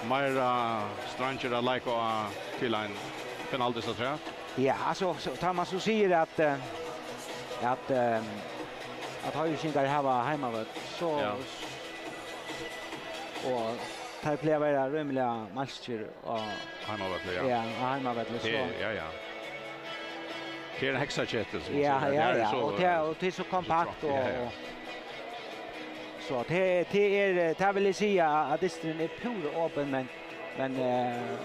Myra Stranger like till en penalty så tror jag. Ja, alltså så tar man så säger att Höjvikingar har hemma så och tar play vara rymliga matcher och hemmavätliga. Ja, hemmavätliga så. Ja. Det är en hexachettel så. Ja. Och det är så kompakt och så det vill säga att distrin är pur öppen men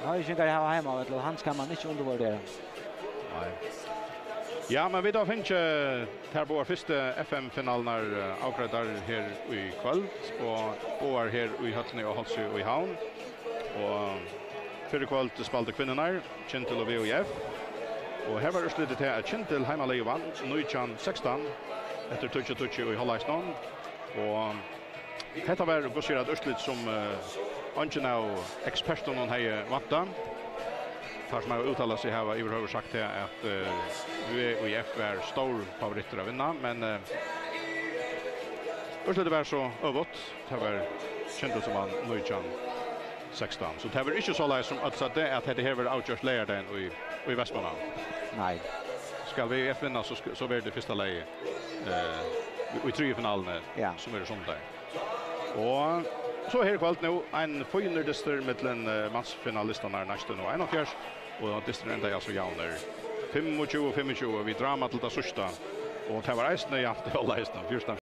Höjvikingar har hemmavätliga och han ska man inte undervärdera. Nej. Ja, men vi då finns här på vår första FM-finalen avkräddar här i kväll och är här i Stórhøllini och Hálsi och i Havn. Och förra kväll spelade kvinnorna Kintel och VOF. Och här var utslutet till att Kintel hemmalige vann 19-16 efter touch i Hálsistan. Och detta var baserat utslut som Angelina och experten hon har vatten. Tar som har uttalat sig här var överhuvud sagt att VOF är stor favoriter att vinna, men utslutet var så övrigt. Det var Kintel som vann 19-16. Så det var inte så lätt som att det här var outgjort läraren i Västmanland. Nej. Ska vi vinna så blir det första läge. Vi tror i finalen som är sånt där. Och så här kvällt nu en final dyster mellan mansfinalisterna Neistin och 41 och dyster ända alltså jauner 25-25 vi drama till det sista och det var resten ja det var resten första